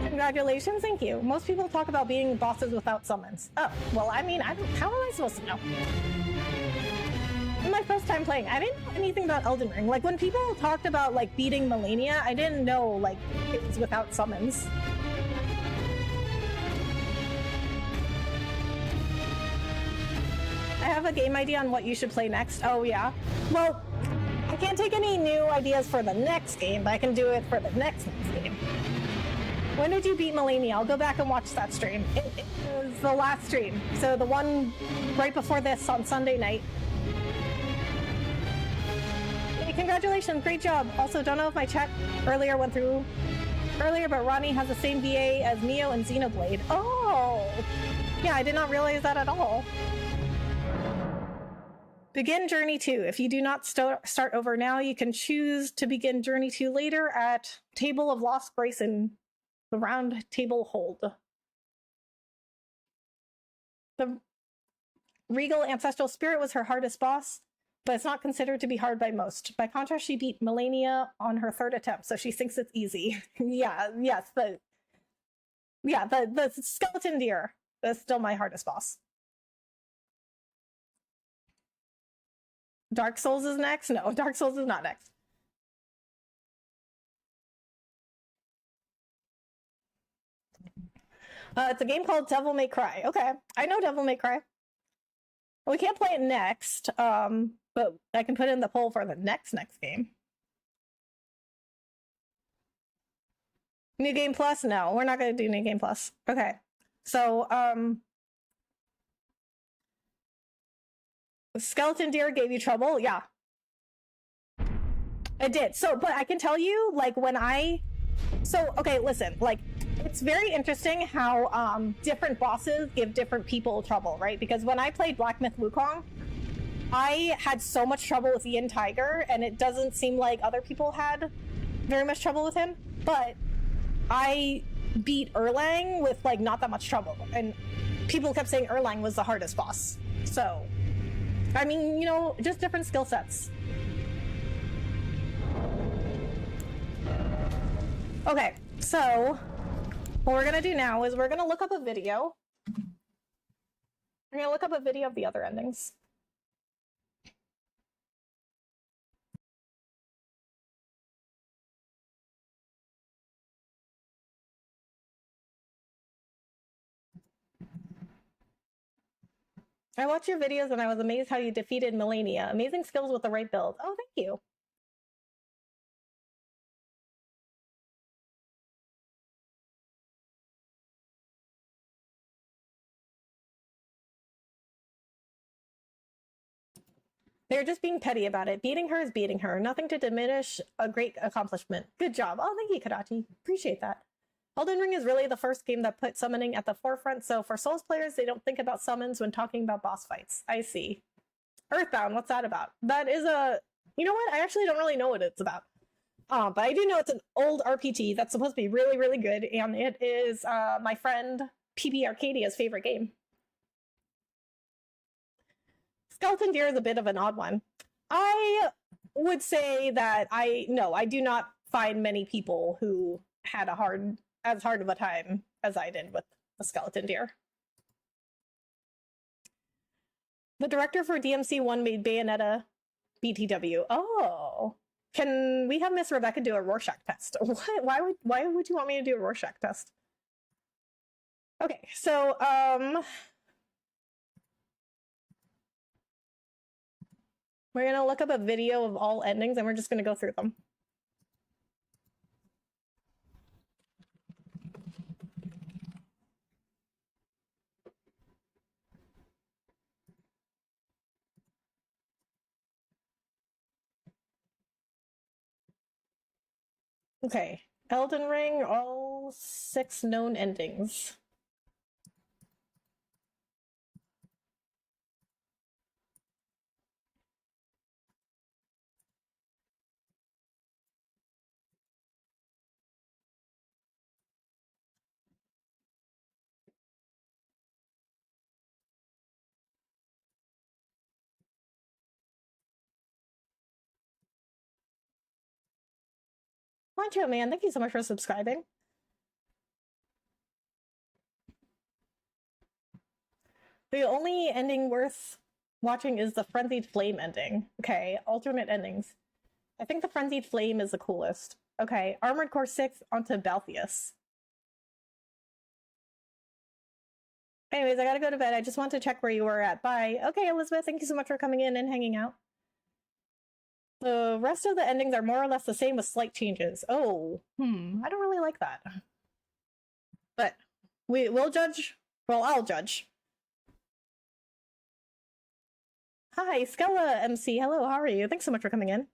Congratulations, thank you. Most people talk about beating bosses without summons. Oh, well, I mean, how am I supposed to know? My first time playing, I didn't know anything about Elden Ring. Like, when people talked about, like, beating Melania, I didn't know, like, it was without summons. I have a game idea on what you should play next. Oh, yeah? Well, I can't take any new ideas for the next game, but I can do it for the next game. When did you beat Melania? I'll go back and watch that stream. It was the last stream. So the one right before this on Sunday night. Hey, congratulations, great job. Also, don't know if my chat earlier went through earlier, but Ronnie has the same VA as Neo and Xenoblade. Oh! Yeah, I did not realize that at all. Begin Journey 2. If you do not start over now, you can choose to begin Journey 2 later at Table of Lost Grace in the Round Table Hold. The Regal Ancestral Spirit was her hardest boss, but it's not considered to be hard by most. By contrast, she beat Melania on her third attempt, so she thinks it's easy. The skeleton deer is still my hardest boss. Dark Souls is next? No, Dark Souls is not next. It's a game called Devil May Cry. Okay, I know Devil May Cry. We can't play it next, but I can put in the poll for the next game. New Game Plus? No, we're not going to do New Game Plus. Okay, so, Skeleton Deer gave you trouble? Yeah. It did. So, but I can tell you, like, okay, listen, like, it's very interesting how different bosses give different people trouble, right? Because when I played Black Myth Wukong, I had so much trouble with Yin Tiger, and it doesn't seem like other people had very much trouble with him, but I beat Erlang with, like, not that much trouble, and people kept saying Erlang was the hardest boss. So, I mean, you know, just different skill sets. Okay, so what we're gonna do now is we're gonna look up a video. We're gonna look up a video of the other endings. I watched your videos and I was amazed how you defeated Melania. Amazing skills with the right build. Oh, thank you. They're just being petty about it. Beating her is beating her. Nothing to diminish a great accomplishment. Good job. Oh, thank you, Kadachi. Appreciate that. Elden Ring is really the first game that put summoning at the forefront, so for Souls players, they don't think about summons when talking about boss fights. I see. Earthbound, what's that about? That is a... You know what? I actually don't really know what it's about. But I do know it's an old RPG that's supposed to be really, really good, and it is my friend PB Arcadia's favorite game. Skeleton Deer is a bit of an odd one. I would say that I do not find many people who had as hard of a time as I did with the Skeleton Deer. The director for DMC1 made Bayonetta BTW. Oh. Can we have Miss Rebecca do a Rorschach test? What? Why would you want me to do a Rorschach test? Okay, so we're gonna look up a video of all endings and we're just gonna go through them. Okay, Elden Ring, all 6 known endings. Poncho Man, thank you so much for subscribing. The only ending worth watching is the Frenzied Flame ending. Okay, alternate endings. I think the Frenzied Flame is the coolest. Okay, Armored Core 6 onto Balthius. Anyways, I gotta go to bed. I just want to check where you were at. Bye. Okay, Elizabeth, thank you so much for coming in and hanging out. The rest of the endings are more or less the same with slight changes. Oh, I don't really like that. But we'll judge. Well, I'll judge. Hi, Skella MC. Hello, how are you? Thanks so much for coming in.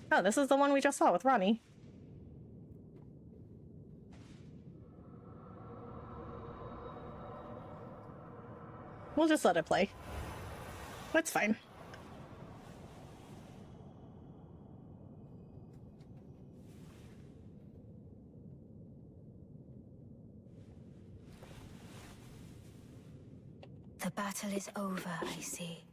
Oh, this is the one we just saw with Ronnie. We'll just let it play. That's fine. The battle is over, I see.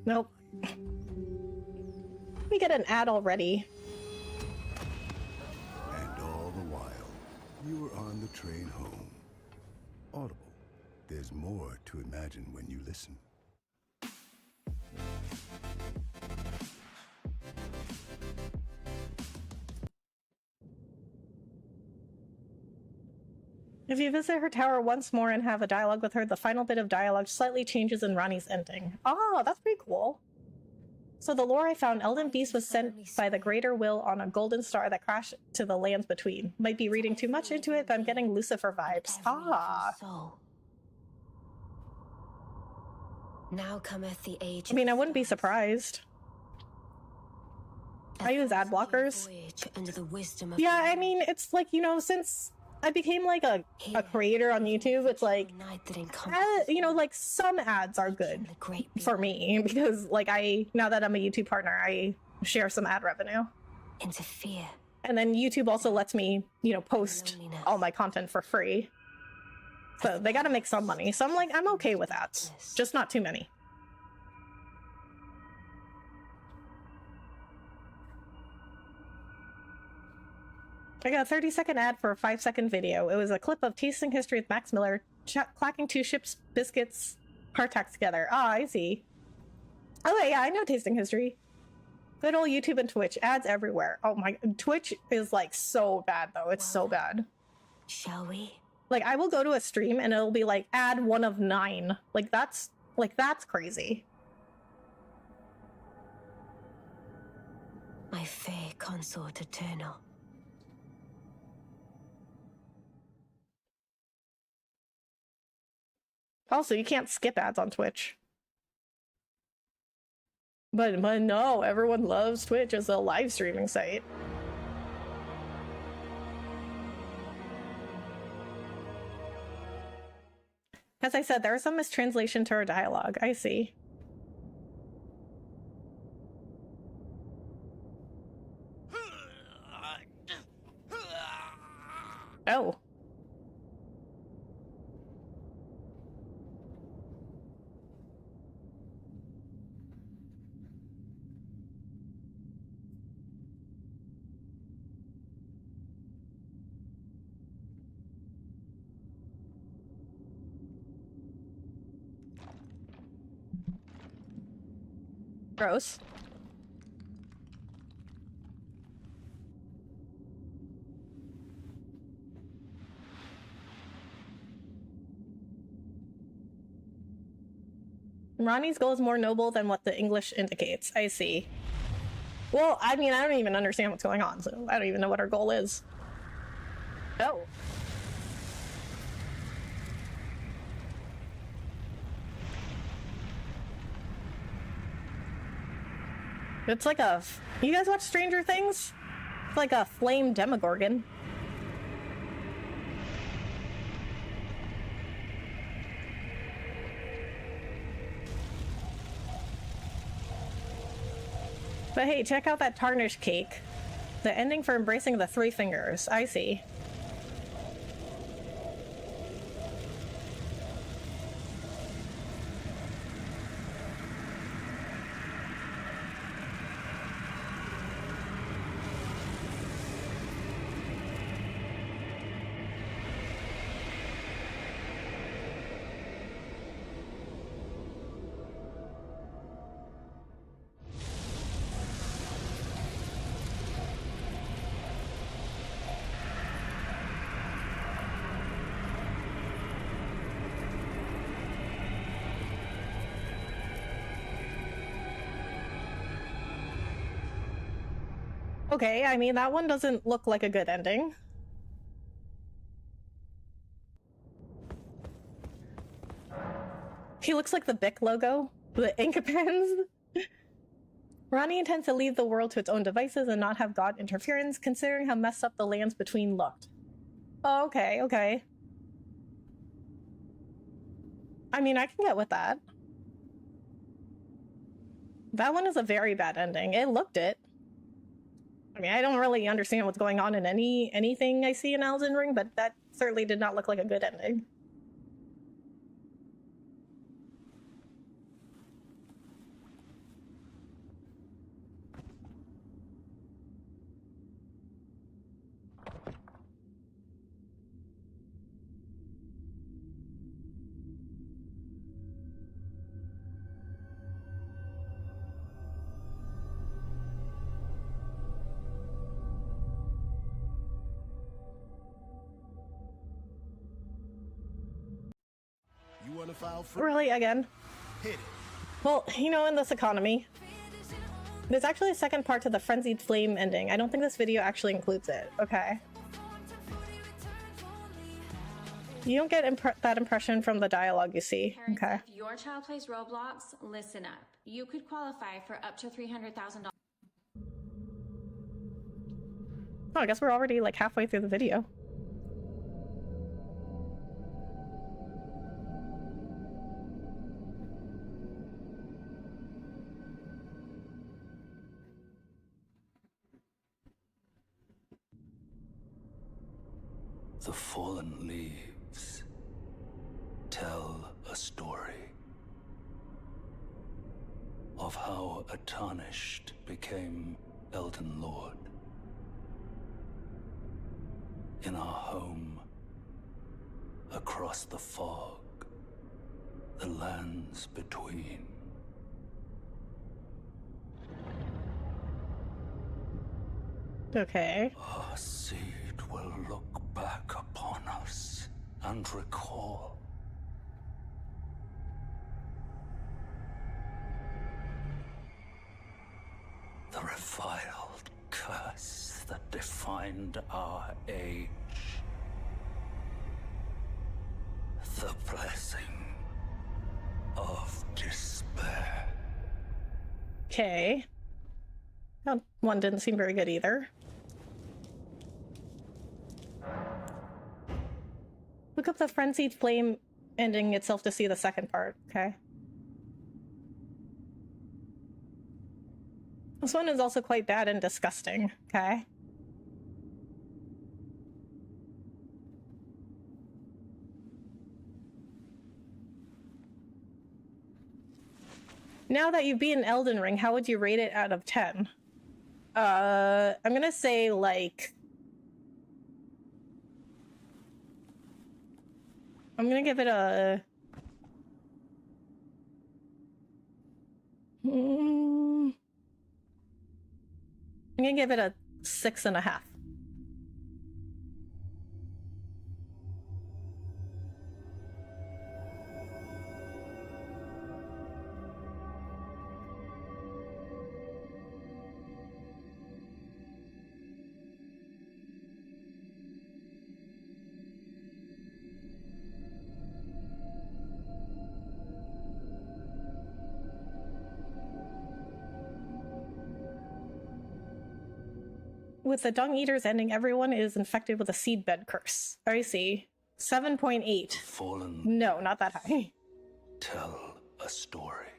Nope. We get an ad already. And all the while, you were on the train home. Audible. There's more to imagine when you listen. If you visit her tower once more and have a dialogue with her, the final bit of dialogue slightly changes in Ronnie's ending. Oh, that's pretty cool. So the lore I found, Elden Beast was sent by the Greater Will on a golden star that crashed to the lands between. Might be reading too much into it, but I'm getting Lucifer vibes. Ah. Now cometh the age. I mean, I wouldn't be surprised. I use ad blockers. Yeah, I mean, it's like, you know, since I became like a creator on YouTube, it's like, you know, like some ads are good for me because like now that I'm a YouTube partner, I share some ad revenue. Interfere. And then YouTube also lets me, you know, post all my content for free. So they gotta make some money. So I'm like, I'm okay with ads, just not too many. I got a 30-second ad for a 5-second video. It was a clip of Tasting History with Max Miller, clacking 2 ships, biscuits, hardtacks together. Ah, I see. Oh, yeah, I know Tasting History. Good old YouTube and Twitch. Ads everywhere. Oh my, Twitch is like so bad though. It's so bad. Shall we? Like I will go to a stream and it'll be like ad 1 of 9. Like that's crazy. My fair consort eternal. Also, you can't skip ads on Twitch. But no, everyone loves Twitch as a live streaming site. As I said, there's some mistranslation to our dialogue. I see. Oh. Gross. Ronnie's goal is more noble than what the English indicates. I see. Well, I mean, I don't even understand what's going on, so I don't even know what our goal is. Oh. It's like a... You guys watch Stranger Things? It's like a flame demogorgon. But hey, check out that tarnished cake. The ending for embracing the 3 fingers. I see. Okay, I mean, that one doesn't look like a good ending. He looks like the Bic logo, the ink pens. Ronnie intends to leave the world to its own devices and not have God interference, considering how messed up the lands between looked. Oh, okay, okay. I mean, I can get with that. That one is a very bad ending. It looked it. I mean, I don't really understand what's going on in anything I see in Elden Ring, but that certainly did not look like a good ending. Really, again? Well, you know, in this economy, there's actually a second part to the Frenzied Flame ending. I don't think this video actually includes it. Okay. You don't get that impression from the dialogue you see. Parents, okay. If your child plays Roblox, listen up. You could qualify for up to $300,000. Oh, I guess we're already like halfway through the video. The fallen leaves tell a story of how a tarnished became Elden Lord. In our home, across the fog, the lands between. Okay. Our seed will look back upon us and recall the reviled curse that defined our age. The blessing of despair. Okay. That one didn't seem very good either. Look up the frenzied flame ending itself to see the second part. Okay. This one is also quite bad and disgusting. Okay. Now that you've beaten Elden Ring, how would you rate it out of 10? I'm gonna say like... I'm gonna give it a... I'm gonna give it a 6.5. With the Dung Eaters ending, everyone is infected with a seedbed curse. I see. 7.8. Fallen. No, not that high. Tell a story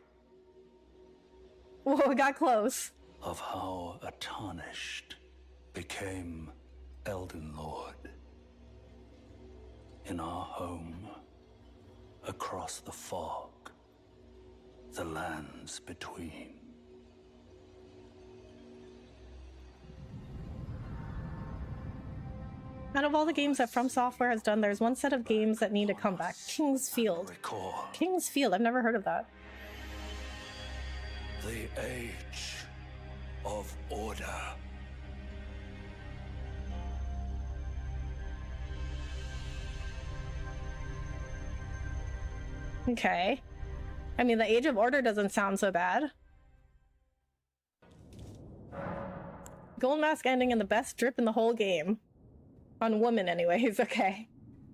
Whoa, it got close. of how a tarnished became Elden Lord. In our home, across the fog, the lands between. Out of all the games that From Software has done, there's one set of games that need to come back. King's Field. Recall King's Field, I've never heard of that. the age of order. Okay. I mean, the Age of Order doesn't sound so bad. Gold Mask ending in the best drip in the whole game. On woman, anyways, okay.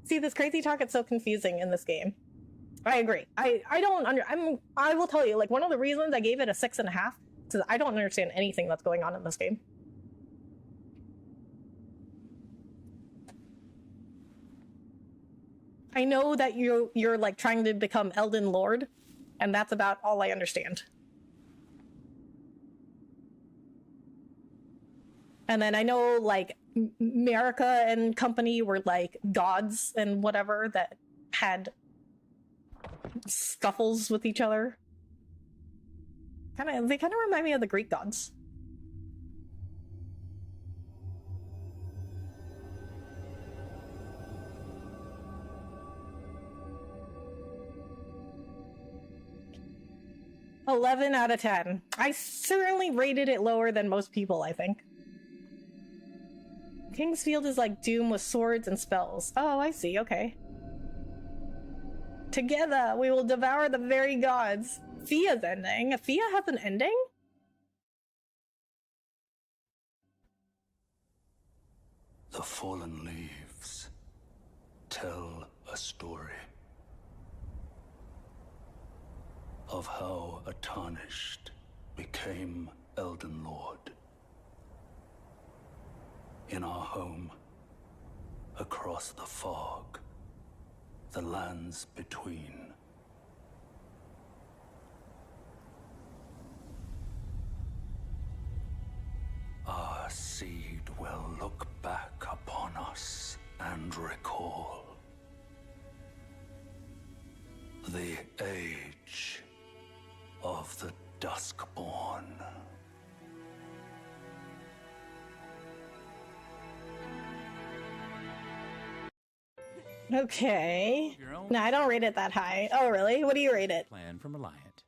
See, this crazy talk, it's so confusing in this game. I agree. I will tell you, like, one of the reasons I gave it a 6.5 is I don't understand anything that's going on in this game. I know that you're like trying to become Elden Lord, and that's about all I understand. And then I know like America and company were like gods and whatever that had scuffles with each other. They kind of remind me of the Greek gods. $11 out of 10. I certainly rated it lower than most people, I think. King's Field is like Doom with swords and spells. Oh, I see, okay. Together, we will devour the very gods. Fia's ending? Fia has an ending? The fallen leaves tell a story of how a tarnished became Elden Lord. In our home, across the fog, the lands between. Our seed will look back upon us and recall the age of the Duskborn. Okay. No, I don't rate it that high. Oh, really? What do you rate it? Plan from Reliant.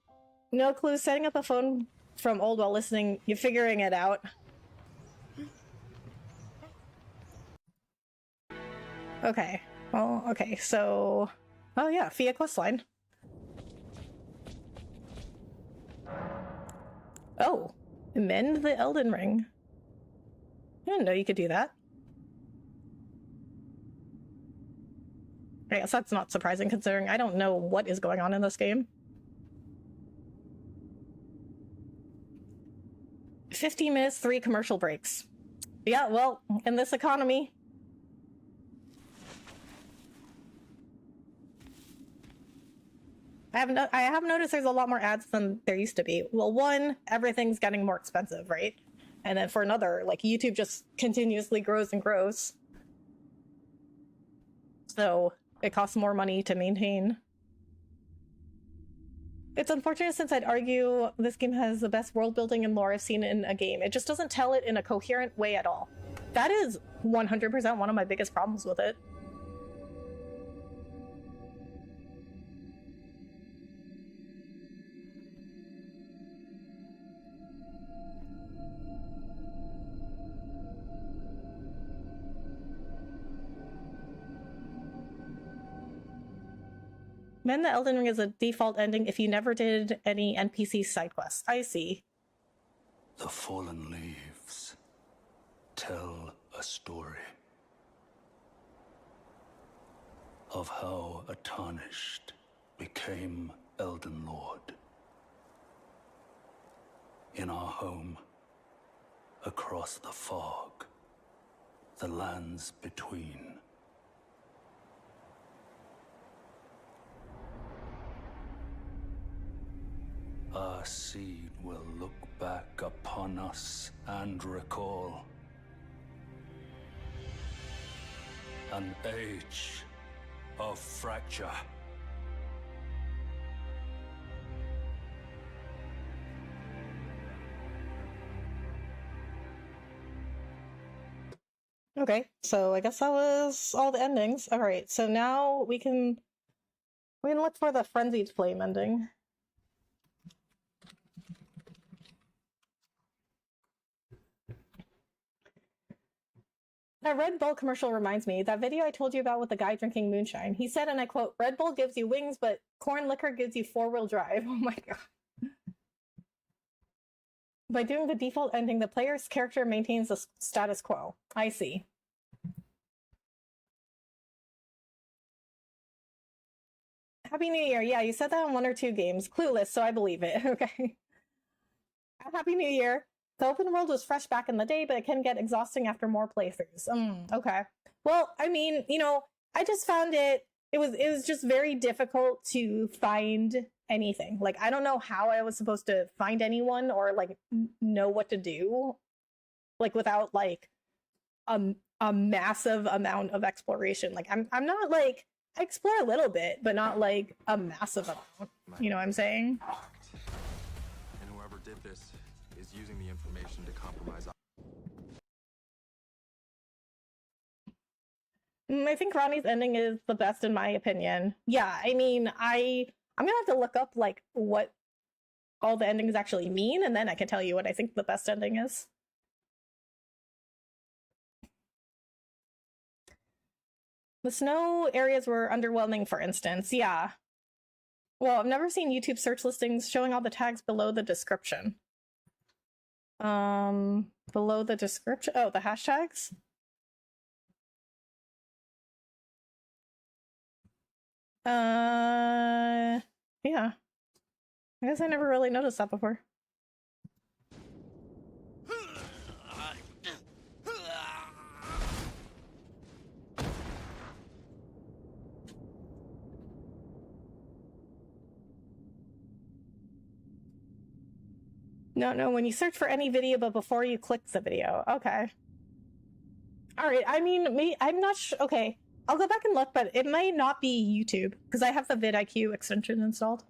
No clue. Setting up a phone from old while listening. You're figuring it out. Okay. Well, okay, so... Oh yeah, Fia questline. Oh. Mend the Elden Ring. I didn't know you could do that. I guess that's not surprising considering I don't know what is going on in this game. 50 minutes, 3 commercial breaks. Yeah, well, in this economy... I have noticed there's a lot more ads than there used to be. Well, one, everything's getting more expensive, right? And then for another, like, YouTube just continuously grows and grows. So it costs more money to maintain. It's unfortunate since I'd argue this game has the best world building and lore I've seen in a game. It just doesn't tell it in a coherent way at all. That is 100% one of my biggest problems with it. Mend the Elden Ring is a default ending if you never did any NPC side quests. I see. The fallen leaves tell a story of how a tarnished became Elden Lord. In our home, across the fog, the lands between. Our seed will look back upon us and recall an age of fracture. Okay, so I guess that was all the endings. All right, so now we can look for the Frenzied Flame ending. That Red Bull commercial reminds me, that video I told you about with the guy drinking moonshine. He said, and I quote, "Red Bull gives you wings, but corn liquor gives you 4-wheel drive." Oh my god. By doing the default ending, the player's character maintains the status quo. I see. Happy New Year. Yeah, you said that on 1 or 2 games. Clueless, so I believe it. Okay. Happy New Year. The open world was fresh back in the day, but it can get exhausting after more playthroughs. Okay. Well, I mean, you know, I just found it was just very difficult to find anything. Like, I don't know how I was supposed to find anyone or like know what to do, like without like a massive amount of exploration. Like, I'm not like, I explore a little bit, but not like a massive amount. You know what I'm saying? And whoever did this is using the information to compromise. I think Ronnie's ending is the best in my opinion. Yeah, I mean, I'm gonna have to look up like what all the endings actually mean, and then I can tell you what I think the best ending is. The snow areas were underwhelming, for instance. Yeah. Well, I've never seen YouTube search listings showing all the tags below the description. Below the description? Oh, the hashtags? Yeah. I guess I never really noticed that before. No, when you search for any video, but before you click the video. Okay. All right, I mean, I'm not sure. Okay, I'll go back and look, but it might not be YouTube, because I have the vidIQ extension installed.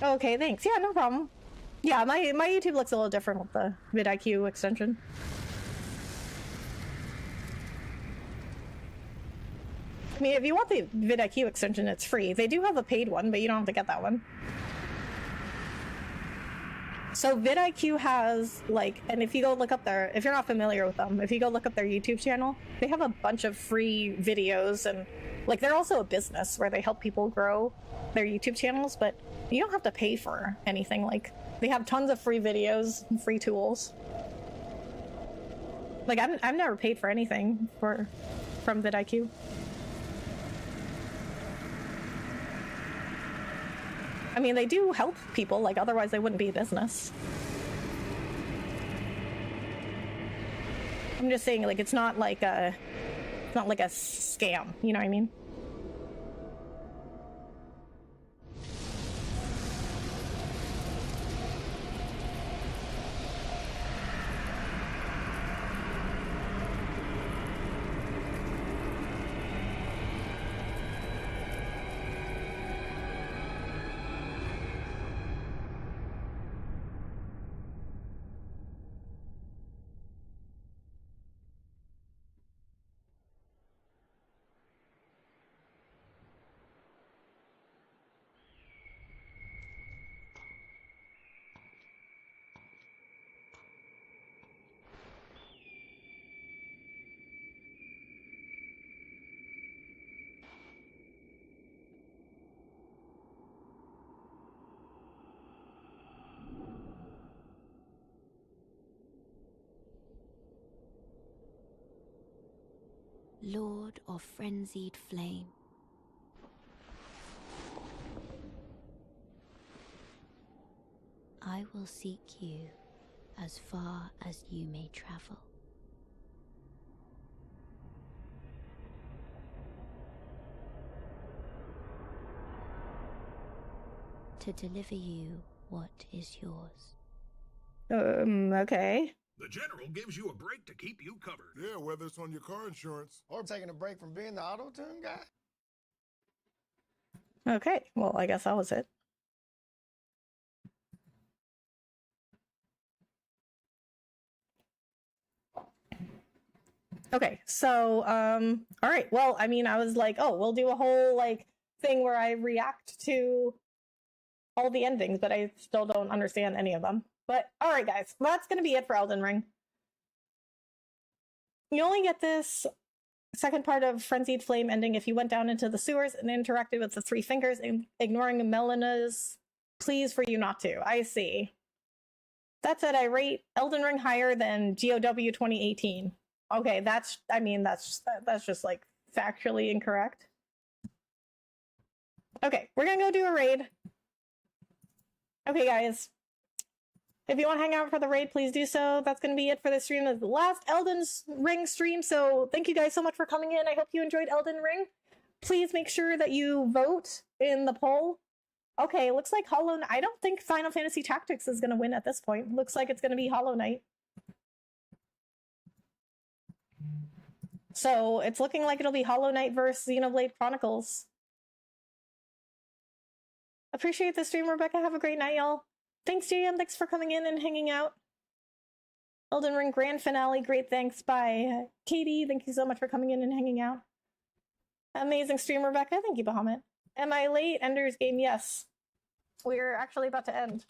Okay, thanks. Yeah, no problem. Yeah, my YouTube looks a little different with the vidIQ extension. mean, if you want the vidIQ extension, it's free. They do have a paid one, but you don't have to get that one. So vidIQ has, like, and if you go look up their, if you're not familiar with them, if you go look up their YouTube channel, they have a bunch of free videos, and, like, they're also a business where they help people grow their YouTube channels, but you don't have to pay for anything. Like, they have tons of free videos and free tools. Like, I've never paid for anything from vidIQ. I mean, they do help people, like, otherwise they wouldn't be a business. I'm just saying, like, it's not like a scam, you know what I mean? Lord of frenzied flame. I will seek you as far as you may travel. To deliver you what is yours. Okay. The General gives you a break to keep you covered. Yeah, whether it's on your car insurance or taking a break from being the auto-tune guy. Okay, well, I guess that was it. Okay, so, all right, well, I mean, I was like, oh, we'll do a whole, like, thing where I react to all the endings, but I still don't understand any of them. But, all right, guys, that's going to be it for Elden Ring. You only get this second part of Frenzied Flame ending if you went down into the sewers and interacted with the Three Fingers, ignoring Melena's pleas for you not to. I see. That said, I rate Elden Ring higher than GOW 2018. Okay, that's just, like, factually incorrect. Okay, we're gonna go do a raid. Okay, guys. If you want to hang out for the raid, please do so. That's going to be it for this stream. It's the last Elden Ring stream, so thank you guys so much for coming in. I hope you enjoyed Elden Ring. Please make sure that you vote in the poll. Okay, looks like Hollow Knight. I don't think Final Fantasy Tactics is going to win at this point. Looks like it's going to be Hollow Knight. So it's looking like it'll be Hollow Knight versus Xenoblade Chronicles. Appreciate the stream, Rebecca. Have a great night, y'all. Thanks, JM. Thanks for coming in and hanging out. Elden Ring Grand Finale. Great thanks. Bye. Katie, thank you so much for coming in and hanging out. Amazing stream, Rebecca. Thank you, Bahamut. Am I late? Ender's Game. Yes. We're actually about to end.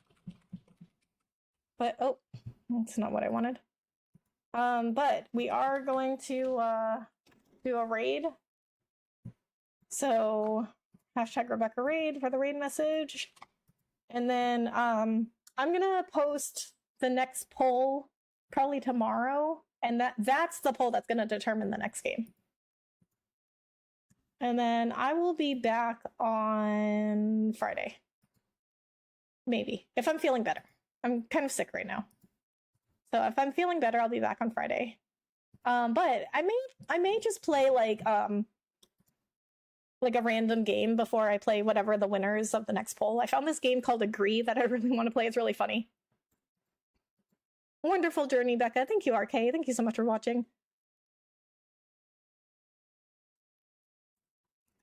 But, oh, that's not what I wanted. But we are going to do a raid. So, hashtag Rebecca Raid for the raid message. And then I'm gonna post the next poll probably tomorrow, and that's the poll that's gonna determine the next game. And then I will be back on Friday. Maybe. If I'm feeling better. I'm kind of sick right now. So if I'm feeling better, I'll be back on Friday. But I may just play like a random game before I play whatever the winners of the next poll. I found this game called Agree that I really want to play. It's really funny. Wonderful journey, Becca. Thank you, RK. Thank you so much for watching.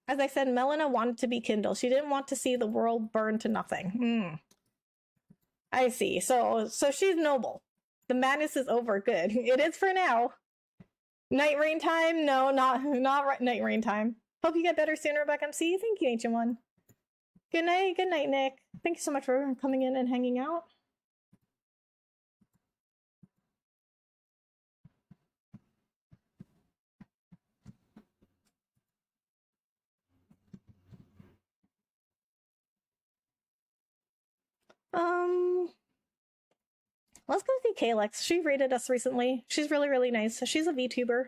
As I said, Melina wanted to be Kindle. She didn't want to see the world burn to nothing. I see. So she's noble. The madness is over. Good. It is for now. Night rain time? No, not night rain time. Hope you get better soon, Rebecca MC. Thank you, Ancient One. Good night, Nick. Thank you so much for coming in and hanging out. Let's go see Kalex. She rated us recently. She's really, really nice. She's a VTuber.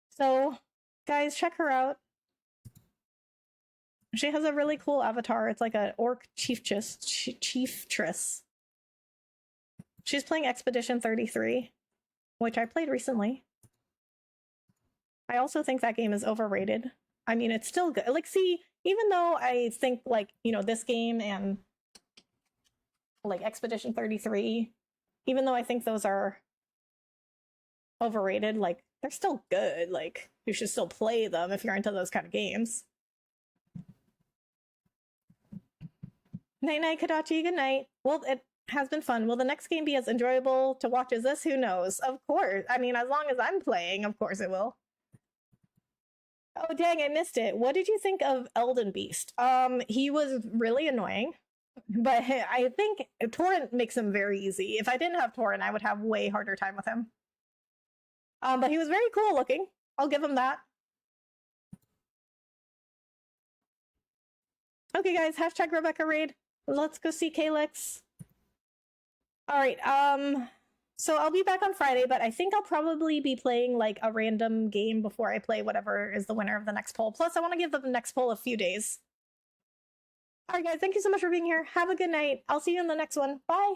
So, guys, check her out. She has a really cool avatar. It's like an orc chieftress. She's playing Expedition 33, which I played recently. I also think that game is overrated. I mean, it's still good. Like, see, even though I think, like, you know, this game and like Expedition 33, even though I think those are overrated, like, they're still good. Like, you should still play them if you're into those kind of games. Night night, Kadachi. Good night. Well, it has been fun. Will the next game be as enjoyable to watch as this? Who knows? Of course. I mean, as long as I'm playing, of course it will. Oh, dang, I missed it. What did you think of Elden Beast? He was really annoying, but I think Torrent makes him very easy. If I didn't have Torrent, I would have way harder time with him. But he was very cool looking. I'll give him that. Okay, guys, hashtag Rebecca Raid. Let's go see Kalex. All right, so I'll be back on Friday, but I think I'll probably be playing like a random game before I play whatever is the winner of the next poll. Plus, I want to give the next poll a few days. All right, guys, thank you so much for being here. Have a good night. I'll see you in the next one. Bye.